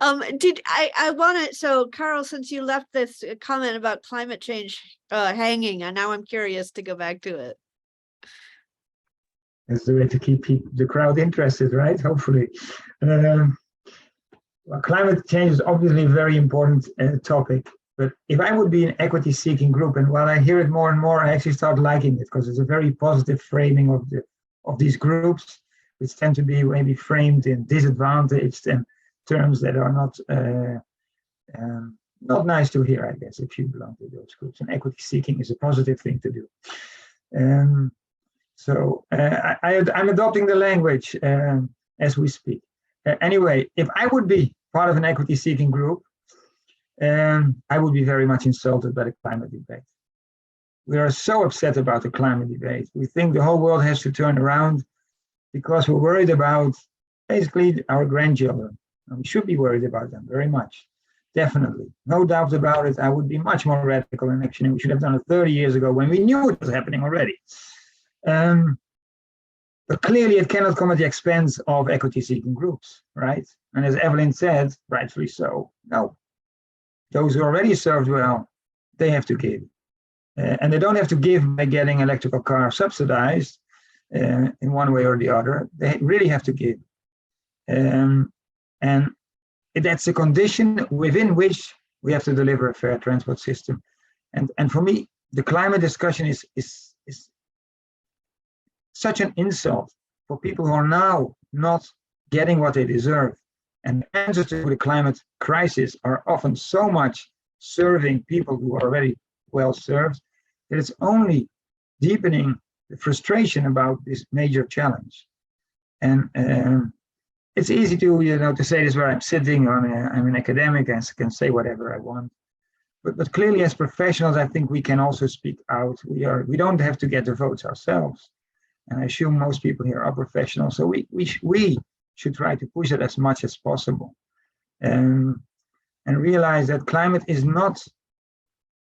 I want to, so Karel, since you left this comment about climate change hanging, and now I'm curious to go back to it. That's the way to keep the crowd interested, right? Hopefully. Well, climate change is obviously a very important topic, but if I would be an equity-seeking group, and while I hear it more and more, I actually start liking it because it's a very positive framing of these groups, which tend to be maybe framed in disadvantaged and terms that are not nice to hear, I guess, if you belong to those groups. And equity-seeking is a positive thing to do. So I'm adopting the language as we speak. Anyway, if I would be part of an equity-seeking group, I would be very much insulted by the climate debate. We are so upset about the climate debate. We think the whole world has to turn around because we're worried about basically our grandchildren. And we should be worried about them very much. Definitely. No doubt about it. I would be much more radical in action. And we should have done it 30 years ago when we knew it was happening already. But clearly it cannot come at the expense of equity-seeking groups, right? And as Evelyn said, rightfully so, no. Those who already served well, they have to give. And they don't have to give by getting electrical cars subsidized in one way or the other. They really have to give. And that's a condition within which we have to deliver a fair transport system. And for me, the climate discussion is such an insult for people who are now not getting what they deserve. And the answers to the climate crisis are often so much serving people who are already well served that it's only deepening the frustration about this major challenge. And it's easy to, to say this where I'm sitting I'm an academic and can say whatever I want. But clearly as professionals, I think we can also speak out. We don't have to get the votes ourselves. And I assume most people here are professionals. So we should try to push it as much as possible. And realize that climate is not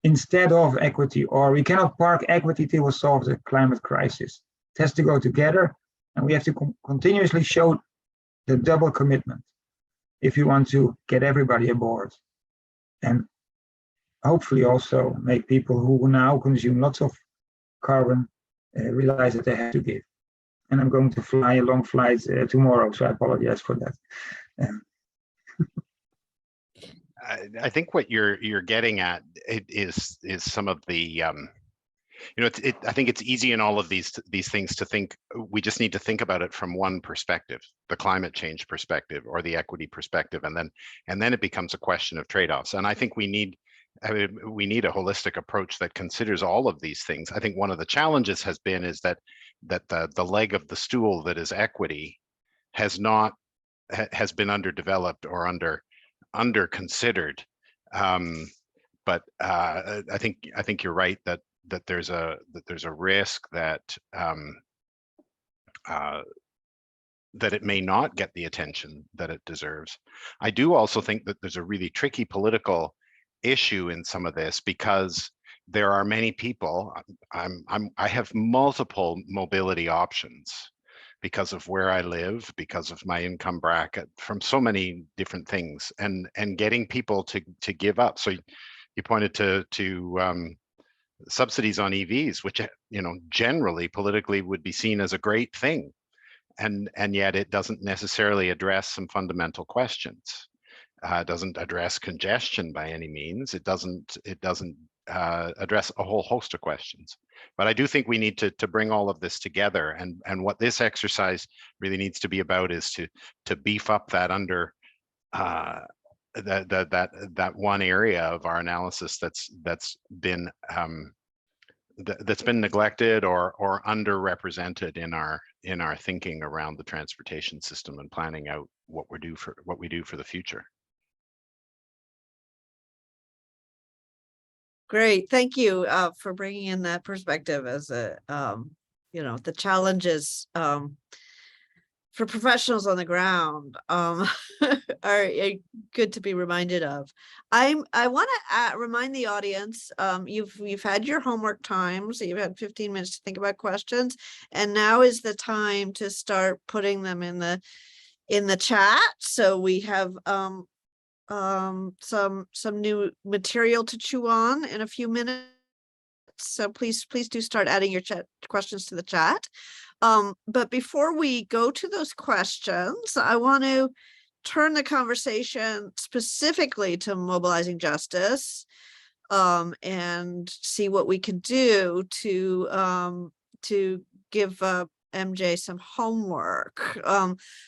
instead of equity, or we cannot park equity till we solve the climate crisis. It has to go together, and we have to continuously show the double commitment if you want to get everybody aboard. And hopefully also make people who now consume lots of carbon realize that they have to give. And I'm going to fly a long flight tomorrow, so I apologize for that. I think what you're getting at is some of the I think it's easy in all of these things to think we just need to think about it from one perspective, the climate change perspective or the equity perspective, and then it becomes a question of trade-offs. And I think we need a holistic approach that considers all of these things. I think one of the challenges has been is that the leg of the stool that is equity has been underdeveloped or under considered. But I think you're right that there's a risk that that it may not get the attention that it deserves. I do also think that there's a really tricky political issue in some of this, because there are many people. I have multiple mobility options because of where I live, because of my income bracket, from so many different things, and getting people to give up. So you pointed to subsidies on EVs, which generally politically would be seen as a great thing, and yet it doesn't necessarily address some fundamental questions. It doesn't address congestion by any means. It doesn't address a whole host of questions. But I do think we need to bring all of this together, and what this exercise really needs to be about is to beef up that that one area of our analysis that's been neglected or underrepresented in our thinking around the transportation system and planning out what we do for the future. Great, thank you for bringing in that perspective as the challenges for professionals on the ground are good to be reminded of. I want to remind the audience, you've had your homework time, so you've had 15 minutes to think about questions, and now is the time to start putting them in the chat. So we have some new material to chew on in a few minutes. So please do start adding your questions to the chat. But before we go to those questions, I want to turn the conversation specifically to mobilizing justice, and see what we can do to give MJ some homework.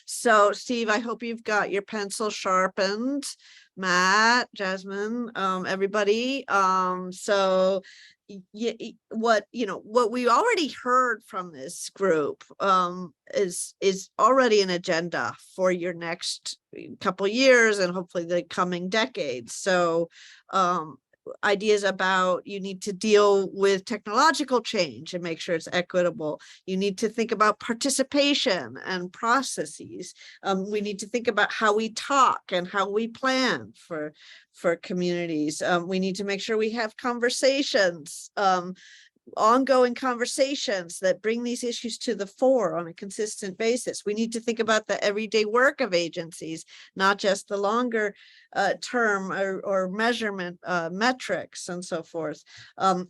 So Steve, I hope you've got your pencil sharpened. Matt, Jasmine, everybody. So what we already heard from this group is already an agenda for your next couple years and hopefully the coming decades. So ideas about you need to deal with technological change and make sure it's equitable. You need to think about participation and processes. We need to think about how we talk and how we plan for communities. We need to make sure we have conversations, ongoing conversations that bring these issues to the fore on a consistent basis. We need to think about the everyday work of agencies, not just the longer term or measurement metrics and so forth.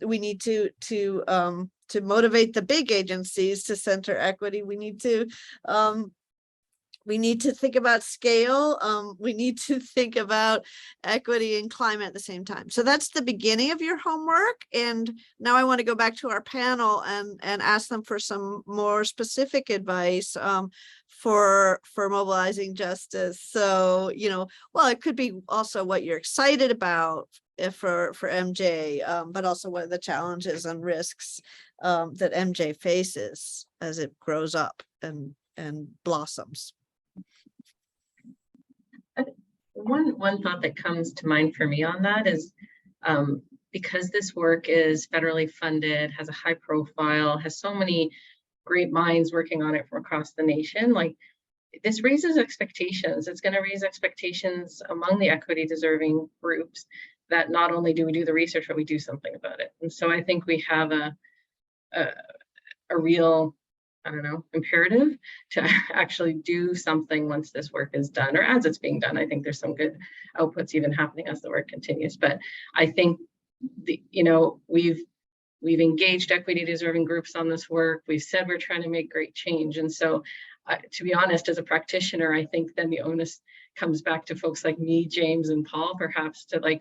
We need to motivate the big agencies to center equity. We need to think about scale. We need to think about equity and climate at the same time. So that's the beginning of your homework. And now I want to go back to our panel and ask them for some more specific advice for mobilizing justice. So, it could be also what you're excited about for MJ, but also what are the challenges and risks that MJ faces as it grows up and and blossoms. One thought that comes to mind for me on that is, because this work is federally funded, has a high profile, has so many great minds working on it from across the nation, like this raises expectations. It's going to raise expectations among the equity deserving groups that not only do we do the research, but we do something about it. And so I think we have a real, I don't know, imperative to actually do something once this work is done, or as it's being done. I think there's some good outputs even happening as the work continues. But I think we've engaged equity deserving groups on this work. We've said we're trying to make great change. And so to be honest, as a practitioner, I think then the onus comes back to folks like me, James, and Paul, perhaps, to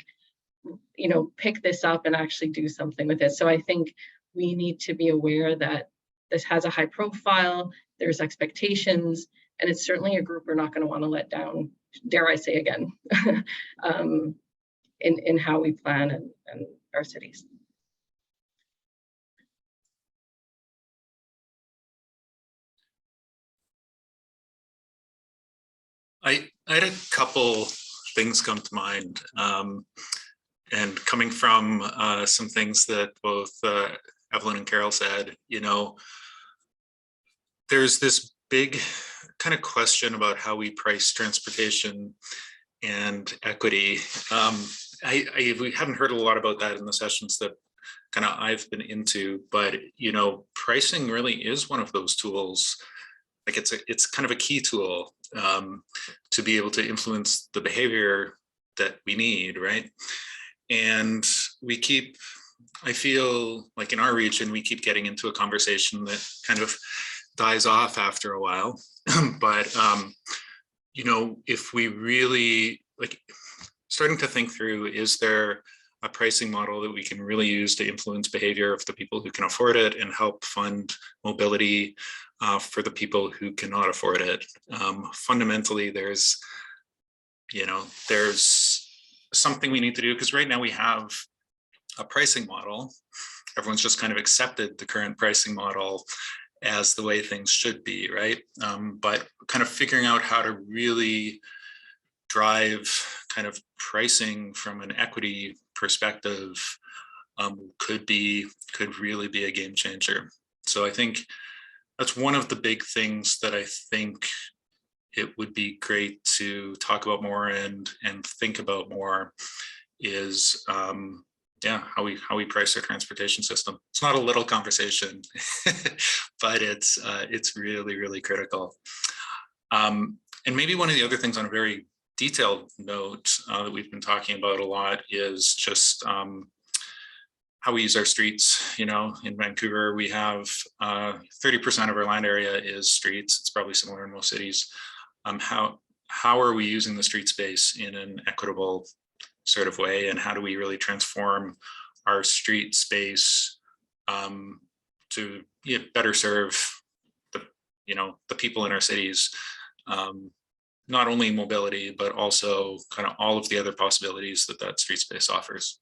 pick this up and actually do something with it. So I think we need to be aware that this has a high profile, there's expectations, and it's certainly a group we're not going to want to let down, dare I say again, in how we plan and our cities. I had a couple things come to mind, and coming from some things that both Evelyn and Karel said, there's this big kind of question about how we price transportation and equity. We haven't heard a lot about that in the sessions that kind of I've been into, but pricing really is one of those tools. Like it's kind of a key tool to be able to influence the behavior that we need, right? And I feel like in our region, we keep getting into a conversation that kind of dies off after a while. But, if we really starting to think through, is there a pricing model that we can really use to influence behavior of the people who can afford it and help fund mobility for the people who cannot afford it? Fundamentally, there's something we need to do, because right now we have a pricing model. Everyone's just kind of accepted the current pricing model as the way things should be, right? But kind of figuring out how to really drive kind of pricing from an equity perspective could really be a game changer. So I think that's one of the big things that I think it would be great to talk about more and think about more is how we price our transportation system. It's not a little conversation, but it's really, really critical. And maybe one of the other things on a very detailed note that we've been talking about a lot is just how we use our streets. In Vancouver, we have 30% of our land area is streets. It's probably similar in most cities. How are we using the street space in an equitable sort of way, and how do we really transform our street space to better serve the people in our cities, not only mobility, but also kind of all of the other possibilities that street space offers.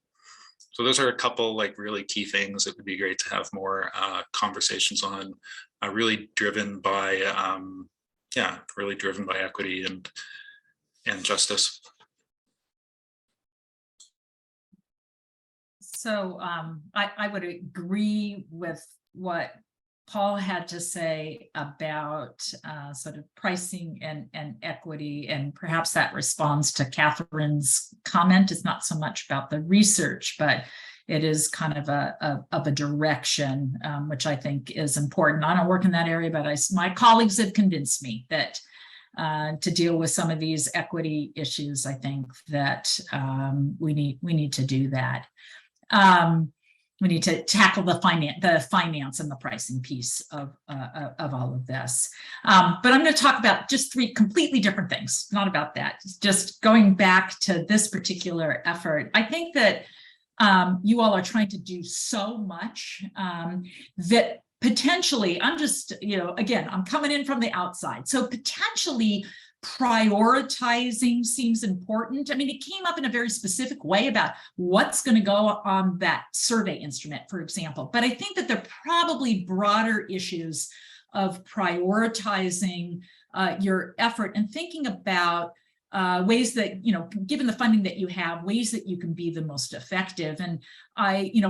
So those are a couple really key things that would be great to have more conversations on, really driven by equity and justice. So I would agree with what Paul had to say about sort of pricing and equity, and perhaps that responds to Catherine's comment. It's not so much about the research, but it is kind of a direction, which I think is important. I don't work in that area, but my colleagues have convinced me that to deal with some of these equity issues, I think that we need to do that. We need to tackle the finance and the pricing piece of all of this. But I'm going to talk about just three completely different things, not about that. Just going back to this particular effort, I think that you all are trying to do so much that potentially, I'm just, again, I'm coming in from the outside. So potentially prioritizing seems important. I mean, it came up in a very specific way about what's going to go on that survey instrument, for example. But I think that there are probably broader issues of prioritizing your effort and thinking about ways that, given the funding that you have, ways that you can be the most effective. And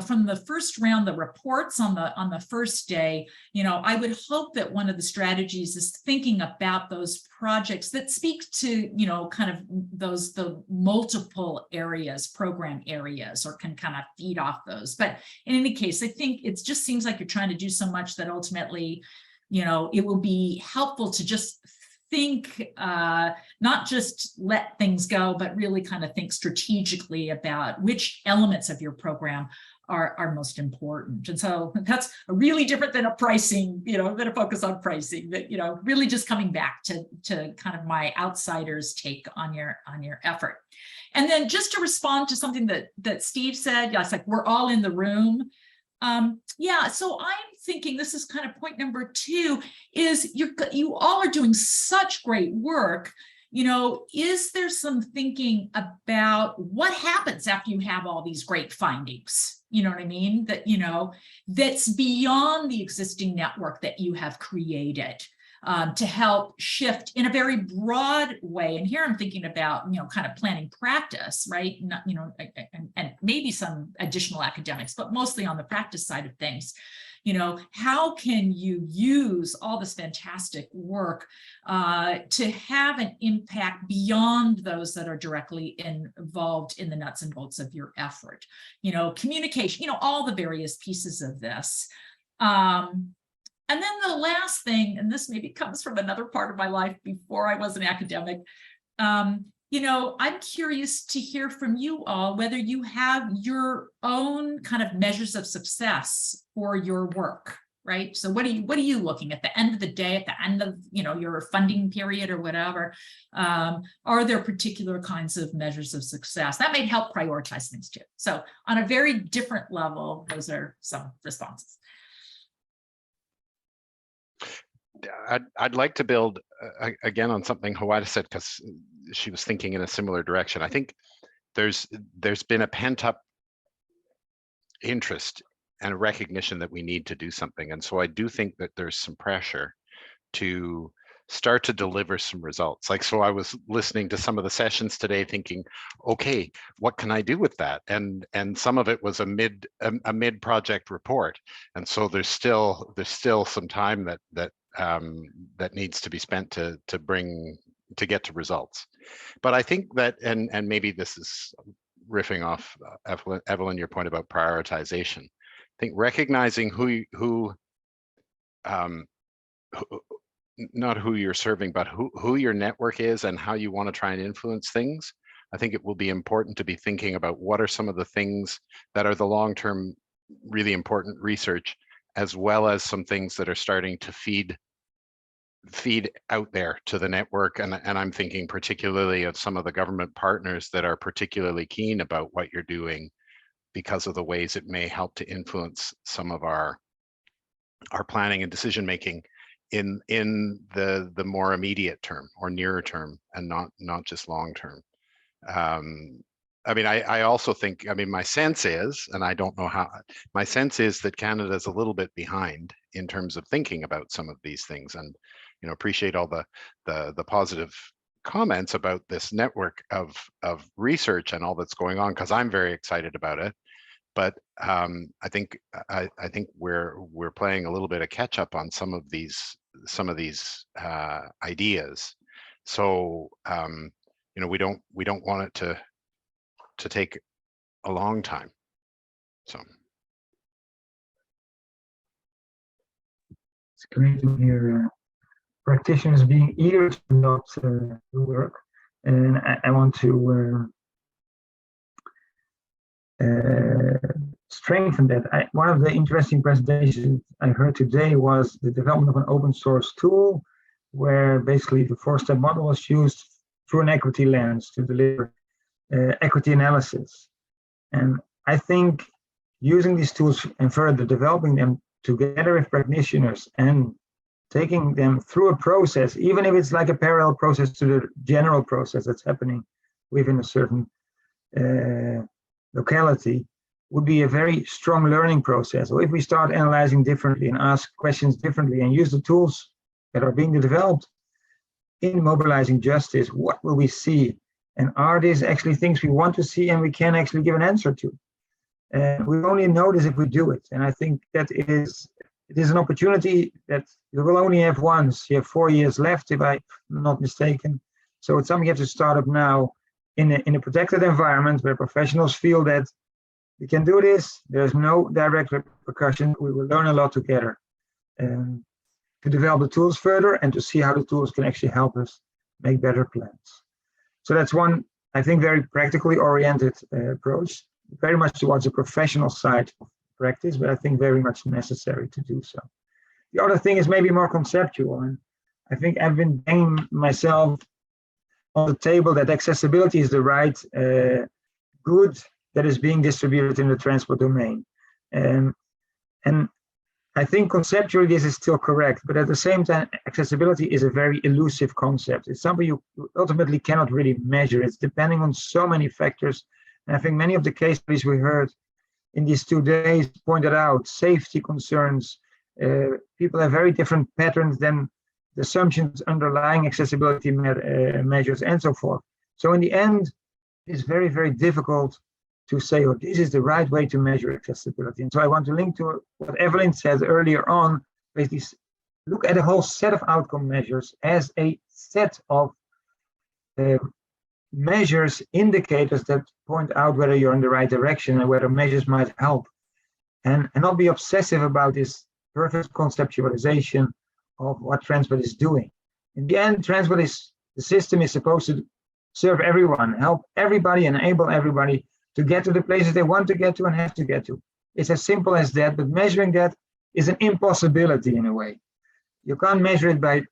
from the first round, the reports on the first day, I would hope that one of the strategies is thinking about those projects that speak to, kind of the multiple areas, program areas, or can kind of feed off those. But in any case, I think it just seems like you're trying to do so much that ultimately, it will be helpful to just think, not just let things go, but really kind of think strategically about which elements of your program are most important. And so that's really different than a pricing, than a focus on pricing, that, really just coming back to kind of my outsider's take on your effort. And then just to respond to something that Steve said, it's like, we're all in the room. Yeah, so I'm thinking this is kind of point number 2 is you all are doing such great work. Is there some thinking about what happens after you have all these great findings? You know what I mean? That, that's beyond the existing network that you have created. To help shift in a very broad way. And here I'm thinking about, kind of planning practice, right? Not, and maybe some additional academics, but mostly on the practice side of things. How can you use all this fantastic work to have an impact beyond those that are directly involved in the nuts and bolts of your effort? Communication, all the various pieces of this. And then the last thing, and this maybe comes from another part of my life before I was an academic, I'm curious to hear from you all whether you have your own kind of measures of success for your work, right? So what are you looking at the end of the day, at the end of your funding period or whatever? Are there particular kinds of measures of success that may help prioritize things too? So on a very different level, those are some responses. I'd like to build again on something Howaida said, because she was thinking in a similar direction. I think there's been a pent-up interest and a recognition that we need to do something. And so I do think that there's some pressure to start to deliver some results. So I was listening to some of the sessions today thinking, okay, what can I do with that? And some of it was a mid-project report. And so there's still some time that needs to be spent to get to results. But I think that, and maybe this is riffing off Evelyn, your point about prioritization. I think recognizing who not who you're serving, but who your network is and how you want to try and influence things. I think it will be important to be thinking about what are some of the things that are the long-term, really important research, as well as some things that are starting to feed out there to the network. And I'm thinking particularly of some of the government partners that are particularly keen about what you're doing because of the ways it may help to influence some of our planning and decision making in the more immediate term or nearer term, and not just long term. I also think, my sense is, and I don't know how, my sense is that Canada is a little bit behind in terms of thinking about some of these things, and appreciate all the positive comments about this network of research and all that's going on, because I'm very excited about it. But I think we're playing a little bit of catch up on some of these ideas. So we don't want it to take a long time. So it's great to hear practitioners being eager to not do work, and I want to strengthen that. One of the interesting presentations I heard today was the development of an open source tool where basically the 4-step model was used through an equity lens to deliver equity analysis. And I think using these tools and further developing them together with practitioners and taking them through a process, even if it's like a parallel process to the general process that's happening within a certain locality, would be a very strong learning process. Or if we start analyzing differently and ask questions differently and use the tools that are being developed in mobilizing justice, what will we see? And are these actually things we want to see and we can actually give an answer to? We only know this if we do it. And I think that it is an opportunity that you will only have once. You have 4 years left, if I'm not mistaken. So it's something you have to start up now in a protected environment where professionals feel that we can do this. There's no direct repercussion. We will learn a lot together to develop the tools further and to see how the tools can actually help us make better plans. So that's one, I think, very practically oriented approach, very much towards the professional side of practice, but I think very much necessary to do so. The other thing is maybe more conceptual, and I think I've been banging myself on the table that accessibility is the right good that is being distributed in the transport domain. And I think conceptually this is still correct, but at the same time, accessibility is a very elusive concept. It's something you ultimately cannot really measure. It's depending on so many factors. And I think many of the case studies we heard in these 2 days pointed out safety concerns. People have very different patterns than the assumptions underlying accessibility measures and so forth. So in the end, it's very, very difficult to say, oh, this is the right way to measure accessibility. And so I want to link to what Evelyn said earlier on, basically look at a whole set of outcome measures as a set of measures, indicators that point out whether you're in the right direction and whether measures might help. And not be obsessive about this perfect conceptualization of what transport is doing. In the end, transport is, the system is supposed to serve everyone, help everybody, enable everybody to get to the places they want to get to and have to get to. It's as simple as that, but measuring that is an impossibility in a way. You can't measure it by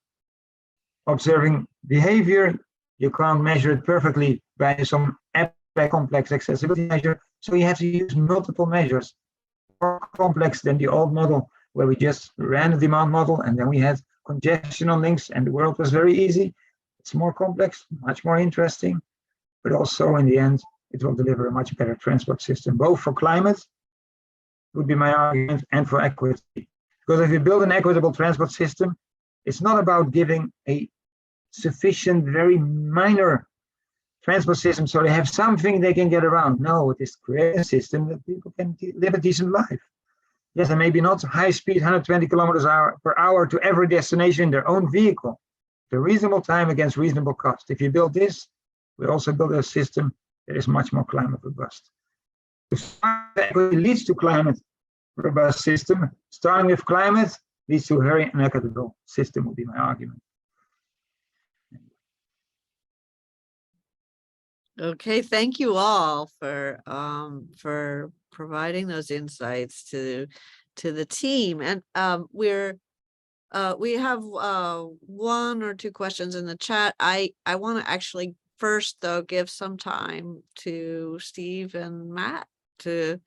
observing behavior. You can't measure it perfectly by some abstract complex accessibility measure. So you have to use multiple measures, more complex than the old model where we just ran a demand model and then we had congestion on links and the world was very easy. It's more complex, much more interesting, but also in the end, it will deliver a much better transport system, both for climate, would be my argument, and for equity. Because if you build an equitable transport system, it's not about giving a sufficient, very minor transport system so they have something they can get around. No, it is create a system that people can live a decent life. Yes, and maybe not high speed, 120 kilometers per hour to every destination in their own vehicle. The reasonable time against reasonable cost. If you build this, we also build a system that is much more climate robust. Equity leads to climate robust system. Starting with climate leads to a very inequitable system, would be my argument. Okay, thank you all for providing those insights to the team. And we have 1 or 2 questions in the chat. I want to actually first, though, give some time to Steve and Matt to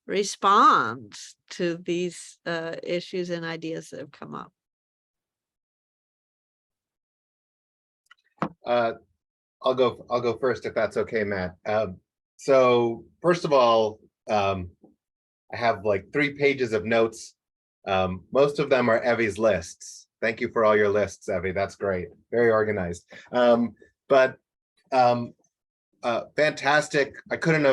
respond to these issues and ideas that have come up. I'll go first if that's okay, Matt. So first of all, I have like 3 pages of notes. Most of them are Evie's lists. Thank you for all your lists, Evie. That's great. Very organized. Fantastic. I couldn't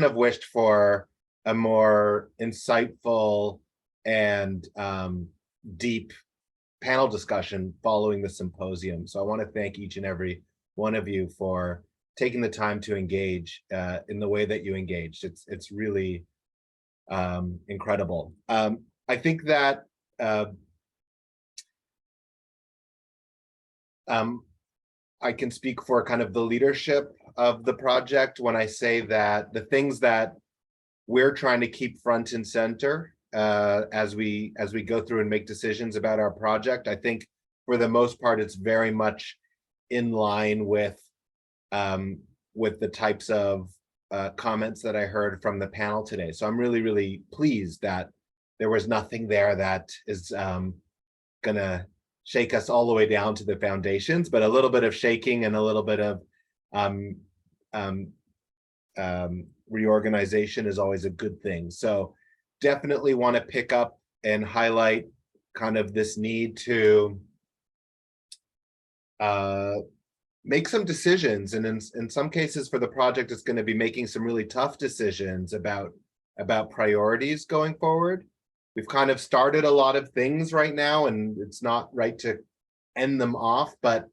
have wished for a more insightful and deep panel discussion following the symposium. So I want to thank each and every one of you for taking the time to engage in the way that you engaged. It's really incredible. I think that I can speak for kind of the leadership of the project when I say that the things that we're trying to keep front and center as we go through and make decisions about our project, I think for the most part, it's very much in line with the types of comments that I heard from the panel today. So I'm really, really pleased that there was nothing there that is gonna shake us all the way down to the foundations, but a little bit of shaking and a little bit of reorganization is always a good thing. So definitely want to pick up and highlight kind of this need to make some decisions. And in some cases for the project, it's going to be making some really tough decisions about priorities going forward. We've kind of started a lot of things right now, and it's not right to end them off, but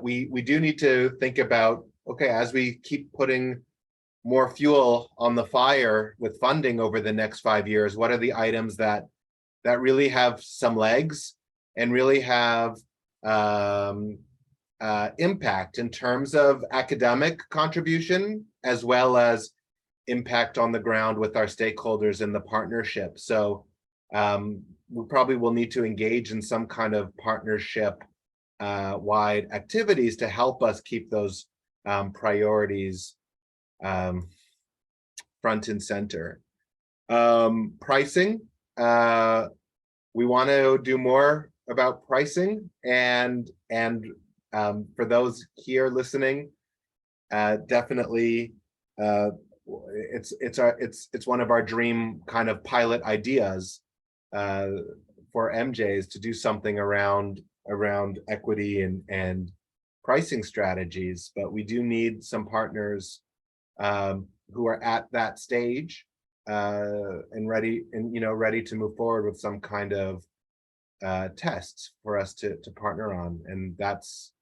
we do need to think about, okay, as we keep putting more fuel on the fire with funding over the next 5 years, what are the items that really have some legs and really have impact in terms of academic contribution, as well as impact on the ground with our stakeholders in the partnership. So we probably will need to engage in some kind of partnership wide activities to help us keep those priorities front and center. Pricing, we want to do more about pricing, and for those here listening, definitely it's one of our dream kind of pilot ideas for MJs to do something around equity and pricing strategies. But we do need some partners who are at that stage and ready to move forward with some kind of tests for us to partner on, and that's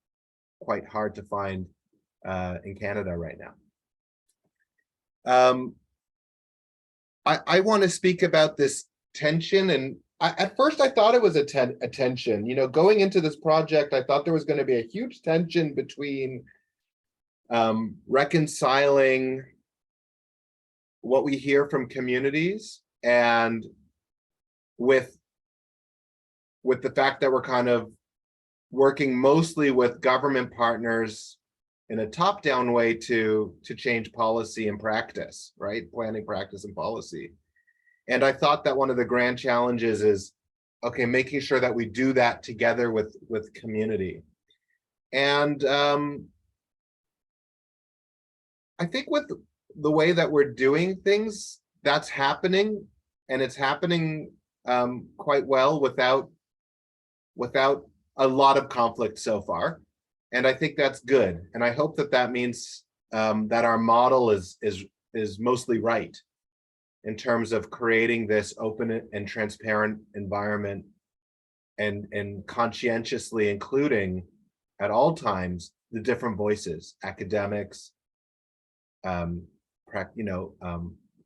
quite hard to find in Canada right now. I want to speak about this tension, and at first I thought it was a tension. You know, going into this project, I thought there was going to be a huge tension between reconciling what we hear from communities and with the fact that we're kind of working mostly with government partners in a top-down way to change policy and practice, right? Planning, practice, and policy. And I thought that one of the grand challenges is, okay, making sure that we do that together with community. And I think with the way that we're doing things, that's happening, and it's happening quite well without a lot of conflict so far. And I think that's good. And I hope that means that our model is mostly right in terms of creating this open and transparent environment and conscientiously including at all times the different voices, academics,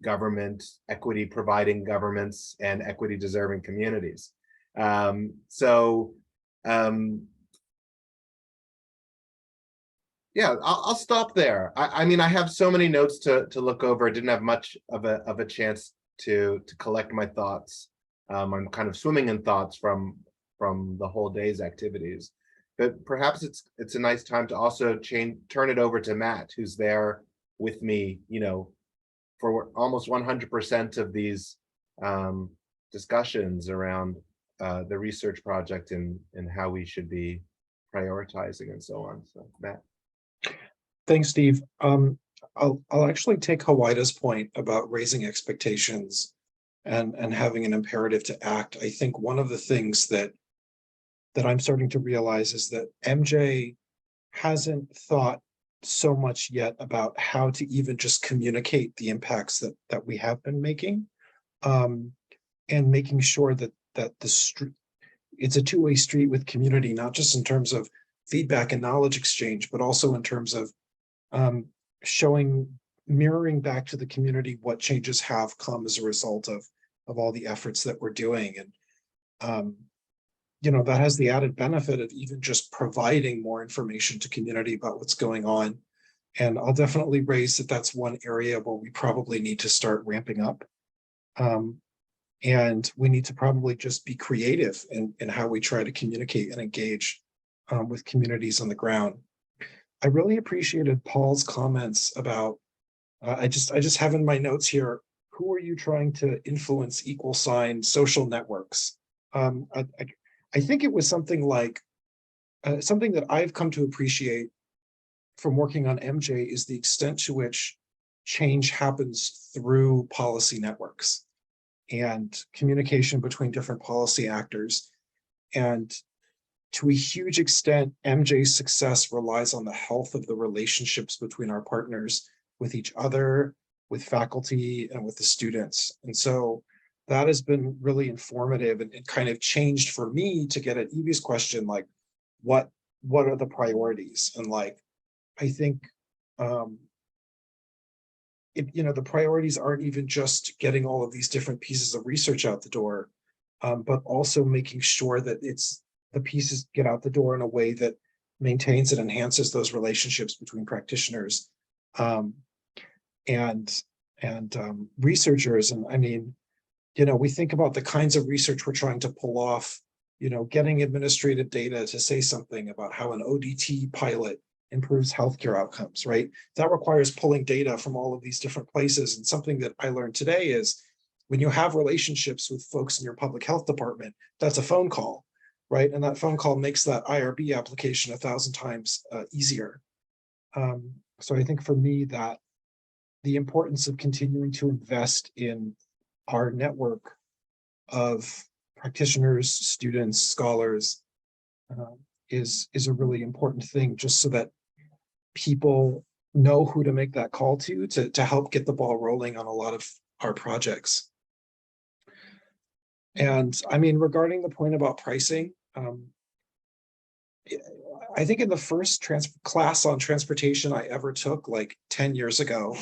government, equity providing governments, and equity deserving communities. Yeah, I'll stop there. I mean, I have so many notes to look over. I didn't have much of a chance to collect my thoughts. I'm kind of swimming in thoughts from the whole day's activities. But perhaps it's a nice time to also turn it over to Matt, who's there with me, you know, for almost 100% of these discussions around the research project and how we should be prioritizing and so on. So, Matt. Thanks, Steve. I'll actually take Hawaida's point about raising expectations and having an imperative to act. I think one of the things that I'm starting to realize is that MJ hasn't thought so much yet about how to even just communicate the impacts that we have been making, and making sure that it's a two-way street with community, not just in terms of feedback and knowledge exchange, but also in terms of mirroring back to the community what changes have come as a result of all the efforts that we're doing. And that has the added benefit of even just providing more information to community about what's going on. And I'll definitely raise that's one area where we probably need to start ramping up. And we need to probably just be creative in how we try to communicate and engage with communities on the ground. I really appreciated Paul's comments about, I just have in my notes here, who are you trying to influence =, social networks? I think it was something like, something that I've come to appreciate from working on MJ is the extent to which change happens through policy networks and communication between different policy actors. And to a huge extent, MJ's success relies on the health of the relationships between our partners with each other, with faculty, and with the students. And so that has been really informative, and it kind of changed for me to get at Evie's question, like, what are the priorities? And like, I think, the priorities aren't even just getting all of these different pieces of research out the door, but also making sure that the pieces get out the door in a way that maintains and enhances those relationships between practitioners and researchers. And I mean, we think about the kinds of research we're trying to pull off, getting administrative data to say something about how an ODT pilot improves healthcare outcomes, right? That requires pulling data from all of these different places. And something that I learned today is when you have relationships with folks in your public health department, that's a phone call, right? And that phone call makes that IRB application 1,000 times easier. So I think for me that the importance of continuing to invest in our network of practitioners, students, scholars is a really important thing, just so that people know who to make that call to help get the ball rolling on a lot of our projects. And I mean, regarding the point about pricing, I think in the first class on transportation I ever took, like 10 years ago,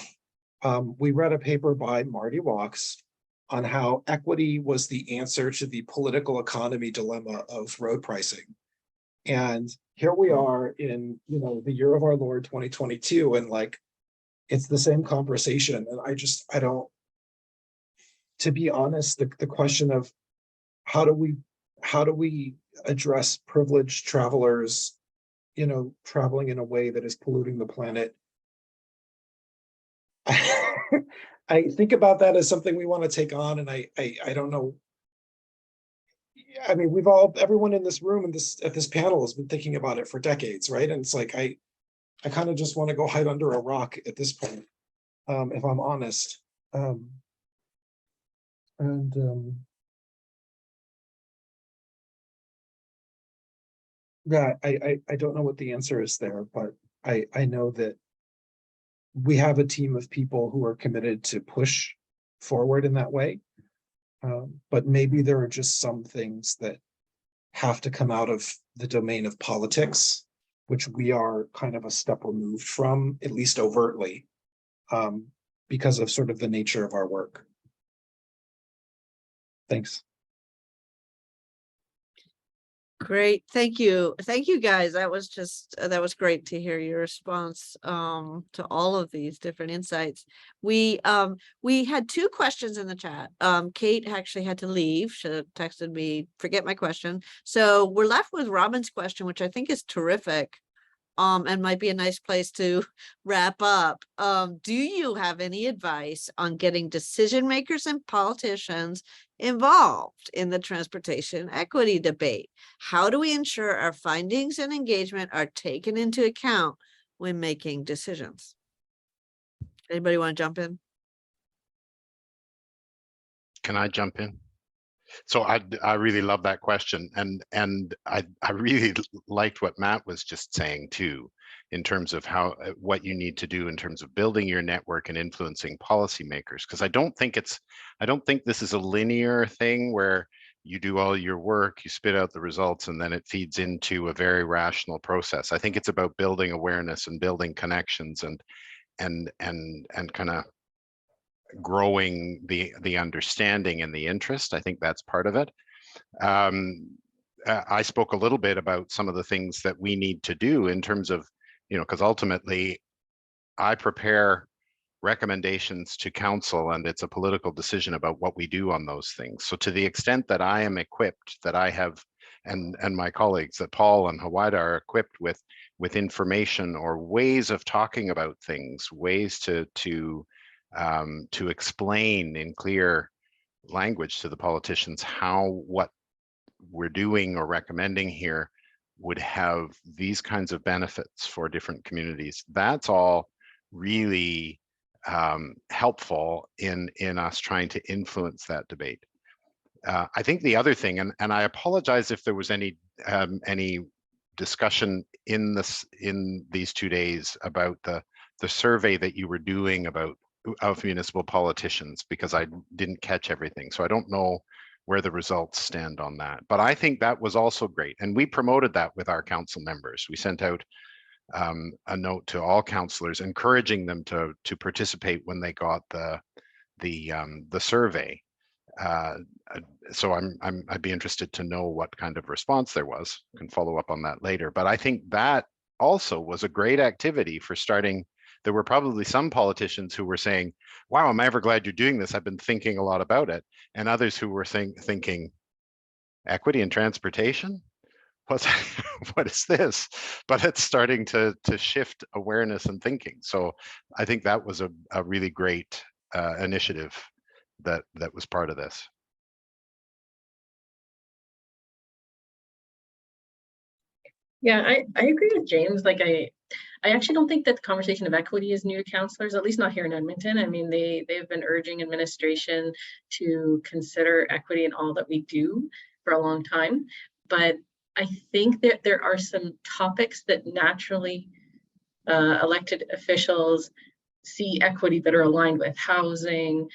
we read a paper by Marty Walks on how equity was the answer to the political economy dilemma of road pricing. And here we are in, the year of our Lord 2022, and like, it's the same conversation. And I don't, to be honest, the question of how do we address privileged travelers, traveling in a way that is polluting the planet? I think about that as something we want to take on, and I don't know. I mean, everyone in this room and at this panel has been thinking about it for decades, right? And it's like I kind of just want to go hide under a rock at this point, if I'm honest. Yeah, I don't know what the answer is there, but I know that we have a team of people who are committed to push forward in that way. But maybe there are just some things that have to come out of the domain of politics, which we are kind of a step removed from, at least overtly, because of sort of the nature of our work. Thanks. Great, thank you guys. That was great to hear your response to all of these different insights. We had two questions in the chat. Kate actually had to leave. She texted me, forget my question. So we're left with Robin's question, which I think is terrific. And might be a nice place to wrap up. Do you have any advice on getting decision makers and politicians involved in the transportation equity debate? How do we ensure our findings and engagement are taken into account when making decisions? Anybody want to jump in? Can I jump in? So I really love that question, and I really liked what Matt was just saying too, in terms of what you need to do in terms of building your network and influencing policymakers. Because I don't think this is a linear thing where you do all your work, you spit out the results, and then it feeds into a very rational process. I think it's about building awareness and building connections and kind of growing the understanding and the interest. I think that's part of it. I spoke a little bit about some of the things that we need to do in terms of, because ultimately I prepare recommendations to council, and it's a political decision about what we do on those things. So to the extent that I am equipped, that I have, and my colleagues, that Paul and Howaida are equipped with information or ways of talking about things, ways to explain in clear language to the politicians how what we're doing or recommending here would have these kinds of benefits for different communities. That's all really helpful in us trying to influence that debate. I think the other thing, and I apologize if there was any discussion in these 2 days about the survey that you were doing of municipal politicians, because I didn't catch everything. So I don't know where the results stand on that. But I think that was also great. And we promoted that with our council members. We sent out a note to all councillors encouraging them to participate when they got the survey. So I'd be interested to know what kind of response there was. Can follow up on that later. But I think that also was a great activity for starting. There were probably some politicians who were saying, wow, I'm ever glad you're doing this. I've been thinking a lot about it. And others who were thinking, equity and transportation? What is this? But it's starting to shift awareness and thinking. So I think that was a really great initiative that was part of this. Yeah, I agree with James. Like I actually don't think that the conversation of equity is new to councillors, at least not here in Edmonton. I mean, they've been urging administration to consider equity in all that we do for a long time. But I think that there are some topics that naturally elected officials see equity that are aligned with: housing,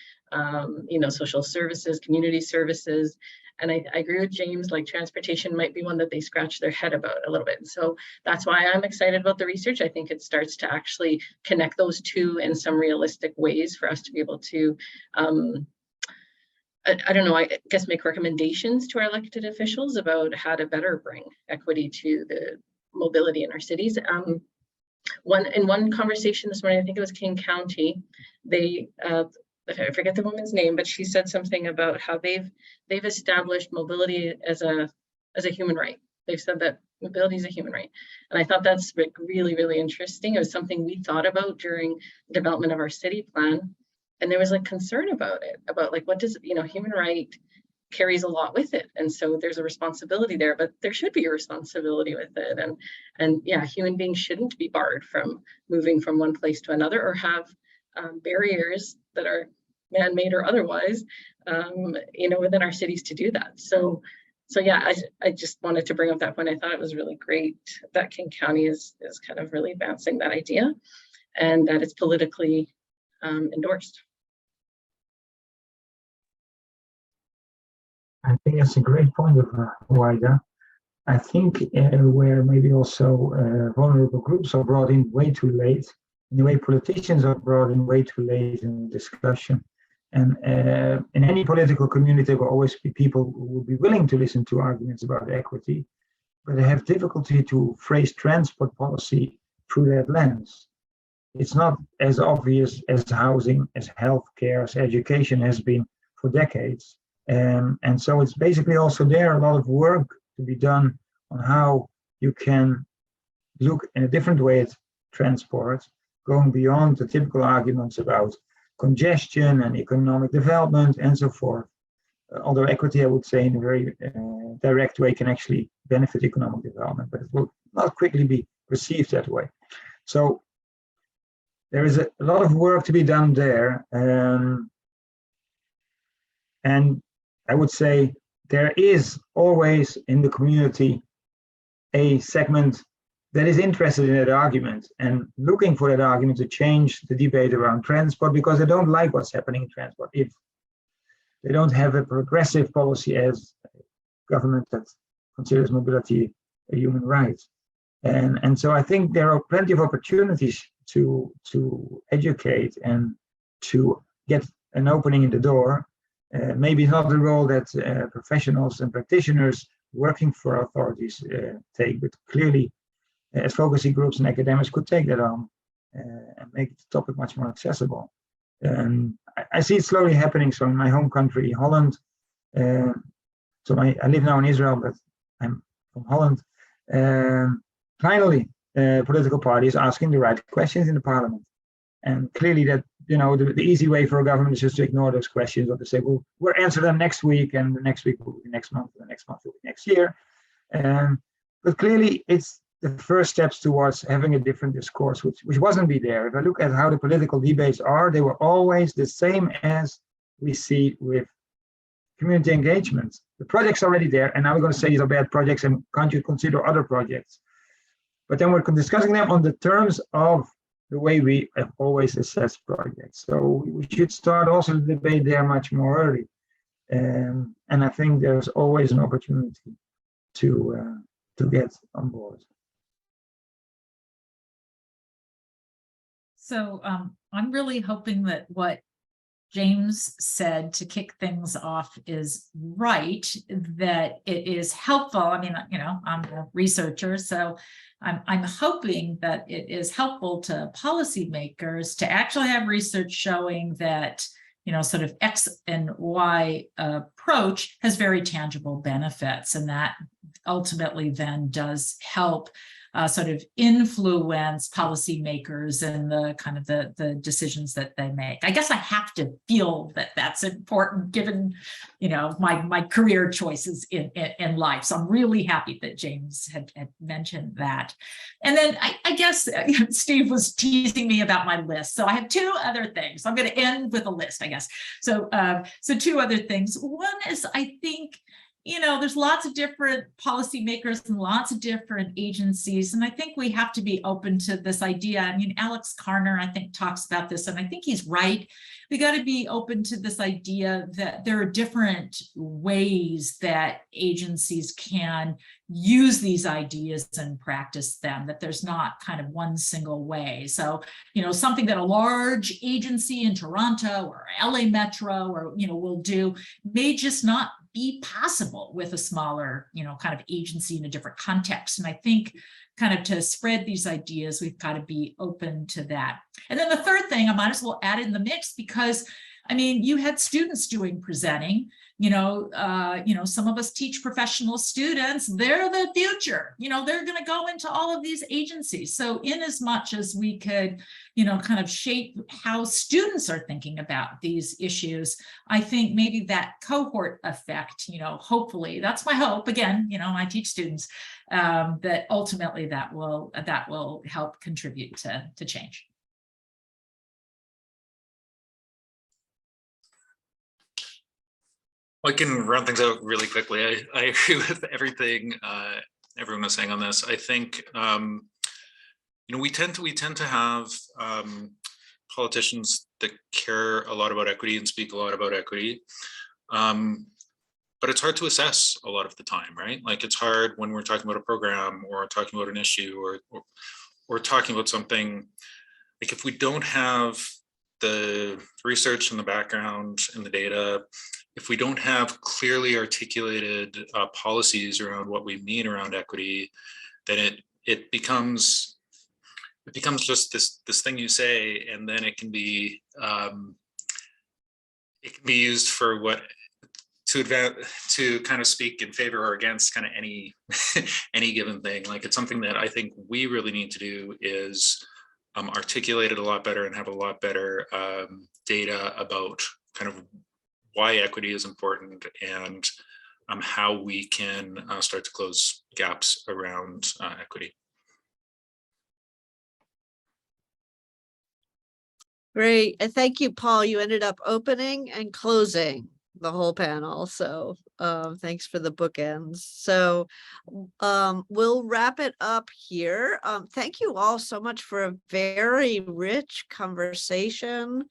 social services, community services. And I agree with James, like transportation might be one that they scratch their head about a little bit. And so that's why I'm excited about the research. I think it starts to actually connect those two in some realistic ways for us to be able to, I don't know, I guess make recommendations to our elected officials about how to better bring equity to the mobility in our cities. In one conversation this morning, I think it was King County, they, I forget the woman's name, but she said something about how they've established mobility as a human right. They've said that mobility is a human right. And I thought that's really, really interesting. It was something we thought about during the development of our city plan. And there was like concern about it, about like, what does, human right carries a lot with it. And so there's a responsibility there, but there should be a responsibility with it. And yeah, human beings shouldn't be barred from moving from one place to another or have barriers that are man-made or otherwise, within our cities to do that. So yeah, I just wanted to bring up that point. I thought it was really great that King County is kind of really advancing that idea and that it's politically endorsed. I think that's a great point of Howaida. I think where maybe also vulnerable groups are brought in way too late, in the way politicians are brought in way too late in the discussion. And in any political community, there will always be people who will be willing to listen to arguments about equity, but they have difficulty to phrase transport policy through that lens. It's not as obvious as housing, as healthcare, as education has been for decades. And so it's basically also there a lot of work to be done on how you can look in a different way at transport, going beyond the typical arguments about congestion and economic development and so forth. Although equity, I would say, in a very direct way can actually benefit economic development, but it will not quickly be perceived that way. So there is a lot of work to be done there. And I would say there is always in the community a segment that is interested in that argument and looking for that argument to change the debate around transport because they don't like what's happening in transport. If they don't have a progressive policy as a government that considers mobility a human right. And so I think there are plenty of opportunities to educate and to get an opening in the door. Maybe not the role that professionals and practitioners working for authorities take, but clearly advocacy groups and academics could take that on and make the topic much more accessible. I see it slowly happening. So in my home country, Holland, I live now in Israel, but I'm from Holland. Finally, political parties asking the right questions in the parliament. And clearly that, the easy way for a government is just to ignore those questions or to say, well, we'll answer them next week and the next week will be next month, and the next month will be next year. But clearly it's the first steps towards having a different discourse, which wasn't be there. If I look at how the political debates are, they were always the same as we see with community engagement. The project's already there, and now we're going to say these are bad projects, and can't you consider other projects? But then we're discussing them on the terms of the way we have always assessed projects. So we should start also the debate there much more early. And I think there's always an opportunity to get on board. So I'm really hoping that what James said to kick things off is right, that it is helpful. I mean, you know, I'm a researcher, so I'm hoping that it is helpful to policymakers to actually have research showing that, you know, sort of X and Y approach has very tangible benefits, and that ultimately then does help sort of influence policymakers and the kind of the decisions that they make. I guess I have to feel that that's important given, you know, my career choices in life. So I'm really happy that James had mentioned that. And then I guess Steve was teasing me about my list. So I have two other things. I'm going to end with a list, I guess. So two other things. One is, I think, you know, there's lots of different policymakers and lots of different agencies, and I think we have to be open to this idea. I mean, Alex Carner, I think, talks about this, and I think he's right. We got to be open to this idea that there are different ways that agencies can use these ideas and practice them, that there's not kind of one single way. So, you know, something that a large agency in Toronto or LA Metro or, you know, will do may just not be possible with a smaller, you know, kind of agency in a different context. And I think kind of to spread these ideas, we've got to be open to that. And then the third thing, I might as well add in the mix, because I mean, you had students doing presenting, you know, some of us teach professional students, they're the future, you know, they're going to go into all of these agencies. So in as much as we could, you know, kind of shape how students are thinking about these issues, I think maybe that cohort effect, you know, hopefully, that's my hope. Again, you know, I teach students, that ultimately that will help contribute to change. I can run things out really quickly. I agree with everything everyone was saying on this. I think you know, we tend to have politicians that care a lot about equity and speak a lot about equity, but it's hard to assess a lot of the time, right? Like, it's hard when we're talking about a program or talking about an issue or talking about something. Like, if we don't have the research and the background and the data, if we don't have clearly articulated policies around what we mean around equity, then it becomes just this thing you say, and then it can be used for what to kind of speak in favor or against kind of any any given thing. Like, it's something that I think we really need to do is articulate it a lot better and have a lot better data about kind of why equity is important and how we can start to close gaps around equity. Great. And thank you, Paul. You ended up opening and closing the whole panel. So thanks for the bookends. So we'll wrap it up here. Thank you all so much for a very rich conversation.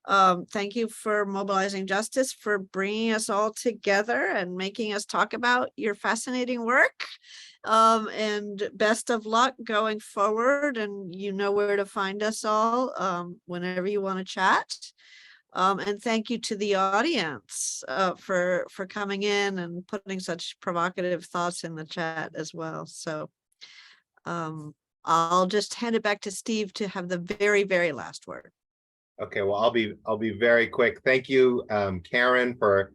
Thank you for Mobilizing Justice for bringing us all together and making us talk about your fascinating work. And best of luck going forward, and you know where to find us all whenever you want to chat. And thank you to the audience for coming in and putting such provocative thoughts in the chat as well. So I'll just hand it back to Steve to have the very, very last word. Okay, well, I'll be very quick. Thank you, Karen, for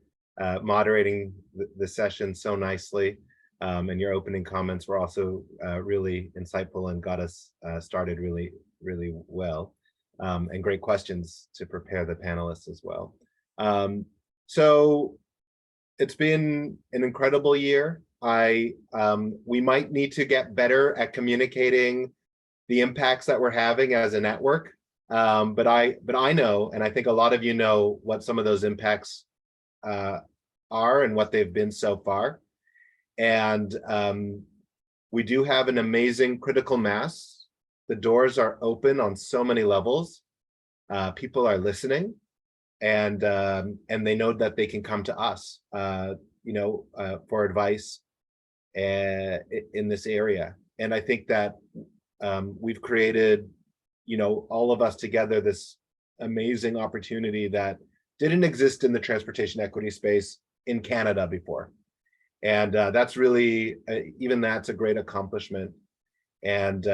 moderating the session so nicely. And your opening comments were also really insightful and got us started really, really well. And great questions to prepare the panelists as well. So it's been an incredible year. We might need to get better at communicating the impacts that we're having as a network. But I know, and I think a lot of you know what some of those impacts are and what they've been so far. And we do have an amazing critical mass. The doors are open on so many levels. People are listening, and they know that they can come to us, for advice in this area. And I think that we've created, all of us together, this amazing opportunity that didn't exist in the transportation equity space in Canada before. And that's really, even that's a great accomplishment. And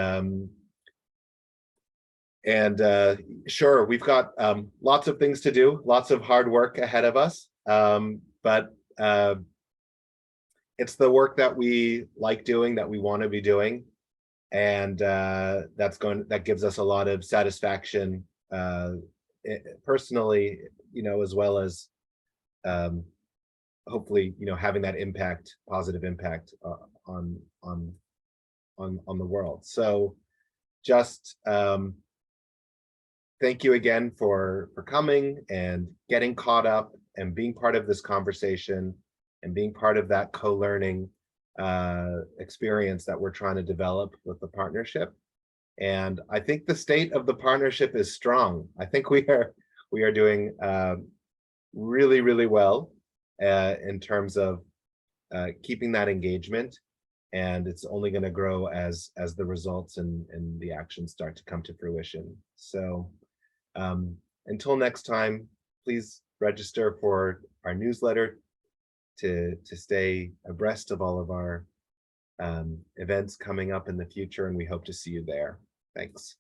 sure, we've got lots of things to do, lots of hard work ahead of us. But it's the work that we like doing, that we want to be doing. And that gives us a lot of satisfaction personally, as well as hopefully, having that impact, positive impact on the world. So just thank you again for coming and getting caught up and being part of this conversation and being part of that co-learning experience that we're trying to develop with the partnership. And I think the state of the partnership is strong. I think we are doing really, really well in terms of keeping that engagement, and it's only going to grow as the results and the actions start to come to fruition. So until next time, please register for our newsletter to stay abreast of all of our events coming up in the future, and we hope to see you there. Thanks.